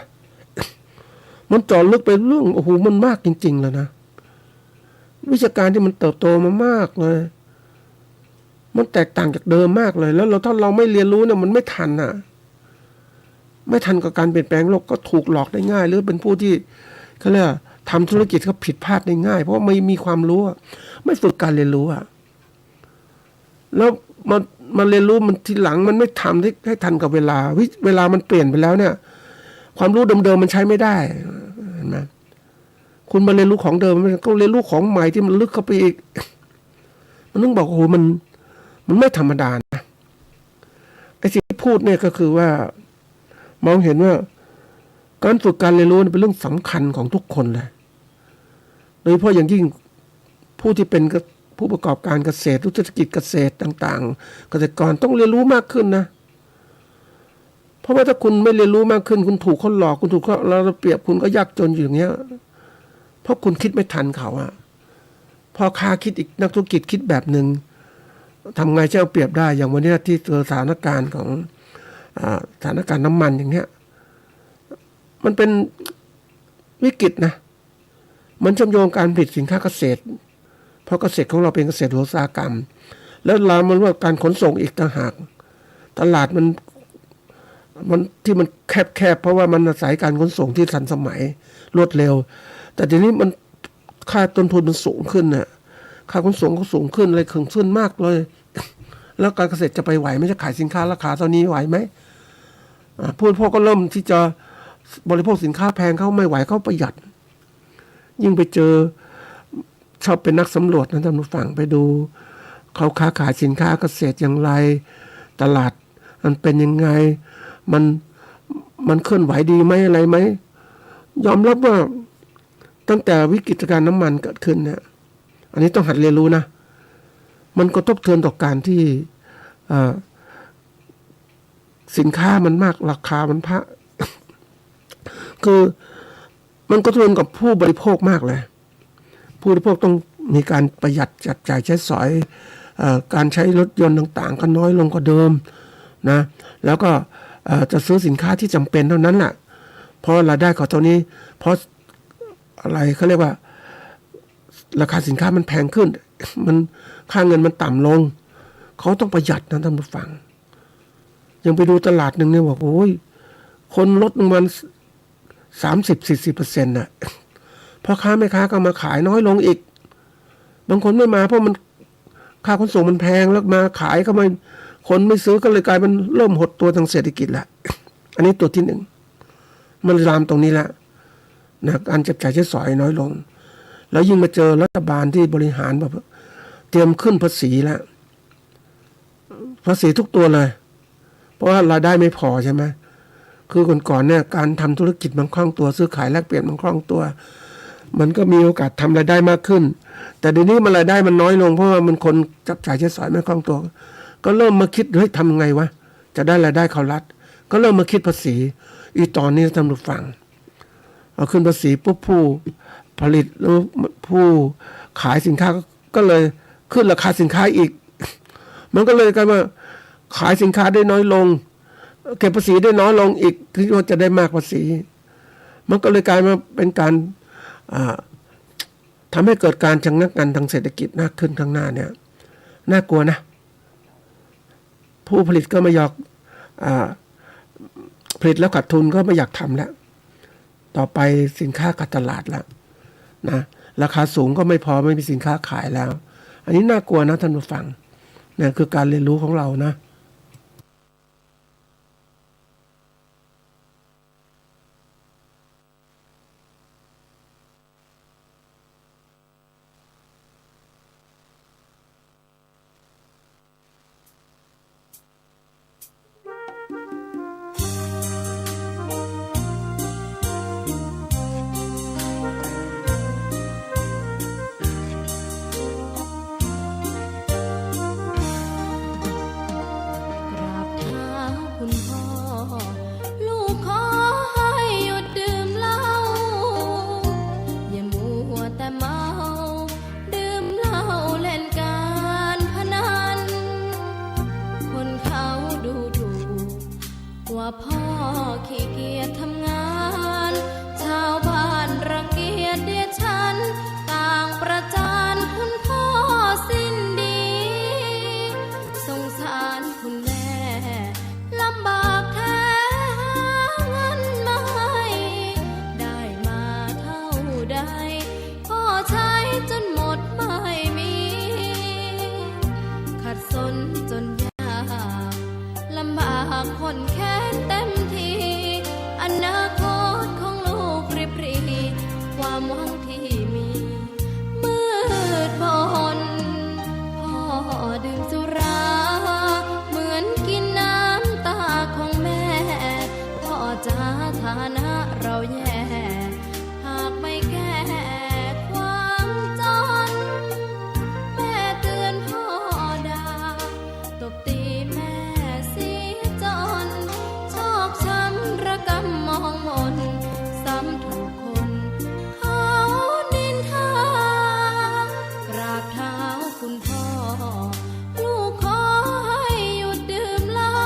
มันเจาะลึกไปเรื่องโอ้โหมันมากจริงๆแล้วนะวิชาการที่มันเติบโตมามากเลยมันแตกต่างจากเดิมมากเลยแล้วถ้าเราไม่เรียนรู้เนี่ยมันไม่ทันอ่ะไม่ทันกับการเปลี่ยนแปลงโลกก็ถูกหลอกได้ง่ายหรือเป็นผู้ที่เขาเรียกทำธุรกิจเขาผิดพลาดได้ง่ายเพราะไม่มีความรู้ไม่ฝึกการเรียนรู้อ่ะแล้วมันเรียนรู้มันทีหลังมันไม่ทำให้ทันกับเวลามันเปลี่ยนไปแล้วเนี่ยความรู้เดิมๆมันใช้ไม่ได้เห็นไหมคุณมาเรียนรู้ของเดิมมันก็เรียนรู้ของใหม่ที่มันลึกเข้าไปอีกมันต้องบอกโอ้โหมันไม่ธรรมดานะไอ้สิ่งที่พูดเนี่ยก็คือว่ามองเห็นว่าการฝึกการเรียนรู้เป็นเรื่องสำคัญของทุกคนเลยโดยเฉพาะอย่างยิ่งผู้ที่เป็นผู้ประกอบการเกษตรธุรกิจเกษตรต่างๆเกษตรกรต้องเรียนรู้มากขึ้นนะเพราะว่าถ้าคุณไม่เรียนรู้มากขึ้นคุณถูกเขาหลอกคุณถูกเขาเราเปรียบคุณก็ยากจนอยู่อย่างเงี้ยเพราะคุณคิดไม่ทันเขาอะพอค้าคิดอีกนักธุรกิจคิดแบบหนึ่งทำไงจะเอาเปรียบได้อย่างวันนี้ที่เจอสถานการณ์ของสถานการณ์น้ำมันอย่างเงี้ยมันเป็นวิกฤตนะมันเชื่อมโยงการผลิตสินค้าเกษตรเพราะเกษตรของเราเป็นเกษตรอุตสาหกรรมแล้วเรามันว่าการขนส่งอีกต่างหากตลาดมันที่มันแคบเพราะว่ามันอาศัยการขนส่งที่ทันสมัยรวดเร็วแต่ทีนี้มันค่าต้นทุนมันสูงขึ้นน่ะค่าขนส่งก็สูงขึ้นอะไรขึ้นมากเลยแล้วการเกษตรจะไปไหวไหมจะขายสินค้าราคาเท่านี้ไหวไหมผู้บริโภคก็เริ่มที่จะบริโภคสินค้าแพงเขาไม่ไหวเขาประหยัดยิ่งไปเจอชอบเป็นนักสำรวจนะท่านผู้ฟังไปดูเขาค้าขายสินค้าเกษตรอย่างไรตลาดมันเป็นยังไงมันเคลื่อนไหวดีไหมอะไรไหมยอมรับว่าตั้งแต่วิกฤตการณ์น้ำมันเกิดขึ้นเนี่ยอันนี้ต้องหัดเรียนรู้นะมันกระทบเทือนต่อการที่สินค้ามันมากราคามันพระ คือมันกระทบเทือนกับผู้บริโภคมากเลยผู้บริโภคต้องมีการประหยัดจับจ่ายใช้สอยการใช้รถยนต์ต่างๆก็น้อยลงกว่าเดิมนะแล้วก็จะซื้อสินค้าที่จำเป็นเท่านั้นแหละเพราะรายได้ของตัวนี้เพราะอะไรเขาเรียกว่าราคาสินค้ามันแพงขึ้นมันค่าเงินมันต่ำลงเขาต้องประหยัดนะท่านผู้ฟังยังไปดูตลาดหนึ่งเนี่ยบอกโอ้ยคนลดลงมัน30-40%น่ะพ่อค้าแม่ค้าก็มาขายน้อยลงอีกบางคนไม่มาเพราะมันค่าขนส่งมันแพงแล้วมาขายก็ไม่คนไม่ซื้อก็เลยกลายเป็นเริ่มหดตัวทางเศรษฐกิจแหละ อันนี้ตัวที่หนึ่งมันลามตรงนี้แล้วนะการจับจ่ายใช้สอยน้อยลงแล้วยิ่งมาเจอรัฐบาลที่บริหารแบบเตรียมขึ้นภาษีแล้วภาษีทุกตัวเลยเพราะว่ารายได้ไม่พอใช่ไหมคือก่อนๆเนี่ยการทำธุรกิจมันคล่องตัวซื้อขายแลกเปลี่ยนมันคล่องตัวมันก็มีโอกาสทำรายได้มากขึ้นแต่เดี๋ยวนี้มันรายได้มันน้อยลงเพราะว่ามันคนจับจ่ายใช้สอยไม่คล่องตัวก็เริ่มมาคิดเฮ้ยทำไงวะจะได้รายได้เข้ารัฐก็เริ่มมาคิดภาษีอีตอนนี้ท่านผู้ฟังเอาขึ้นภาษีปุ๊บผู้ผลิตหรือผู้ขายสินค้าก็เลยขึ้นราคาสินค้าอีกมันก็เลยกลายมาขายสินค้าได้น้อยลงเก็บภาษีได้น้อยลงอีกคิดว่าจะได้มากภาษีมันก็เลยกลายมาเป็นการทำให้เกิดการชะงักงันทางเศรษฐกิจมากขึ้นข้างหน้าเนี่ยน่ากลัวนะผู้ผลิตก็ไม่อยากผลิตแล้วขาดทุนก็ไม่อยากทำแล้วต่อไปสินค้าขาดตลาดแล้วนะราคาสูงก็ไม่พอไม่มีสินค้าขายแล้วอันนี้น่ากลัวนะท่านผู้ฟังเนี่ยคือการเรียนรู้ของเรานะ
ว่าพ่อขี้เกียจทำงานชาวบ้านรังเกียจเดียฉันต่างประจานคุณพ่อสิ้นดีสงสารคุณแม่ลำบากแท้หาเงินมาให้ได้มาเท่าใดพ่อใช้จนหมดไม่มีขัดสนจนยากลำบากคนแค้นเต็มทีอนาคตของลูกริบหรี่ความหวังที่มีมืดมนพ่อดื่มสุราเหมือนกินน้ำตาของแม่พ่อจ๋าฐานะเราแย่หากไม่แก้ความจนแม่เตือนพ่อด่าตบตีแม่เสียจนชอกช้ำระกำมองมนซ้ำถูกคนเขานินทากราบเท้าคุณพ่อลูกขอให้หยุดดื่มเหล้า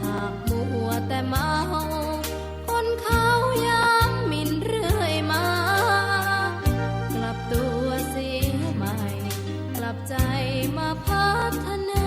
หากมัวแต่เมาคนเขาย้ำหมิ่นเรื่อยมากลับตัวเสียใหม่กลับใจมาพัฒนา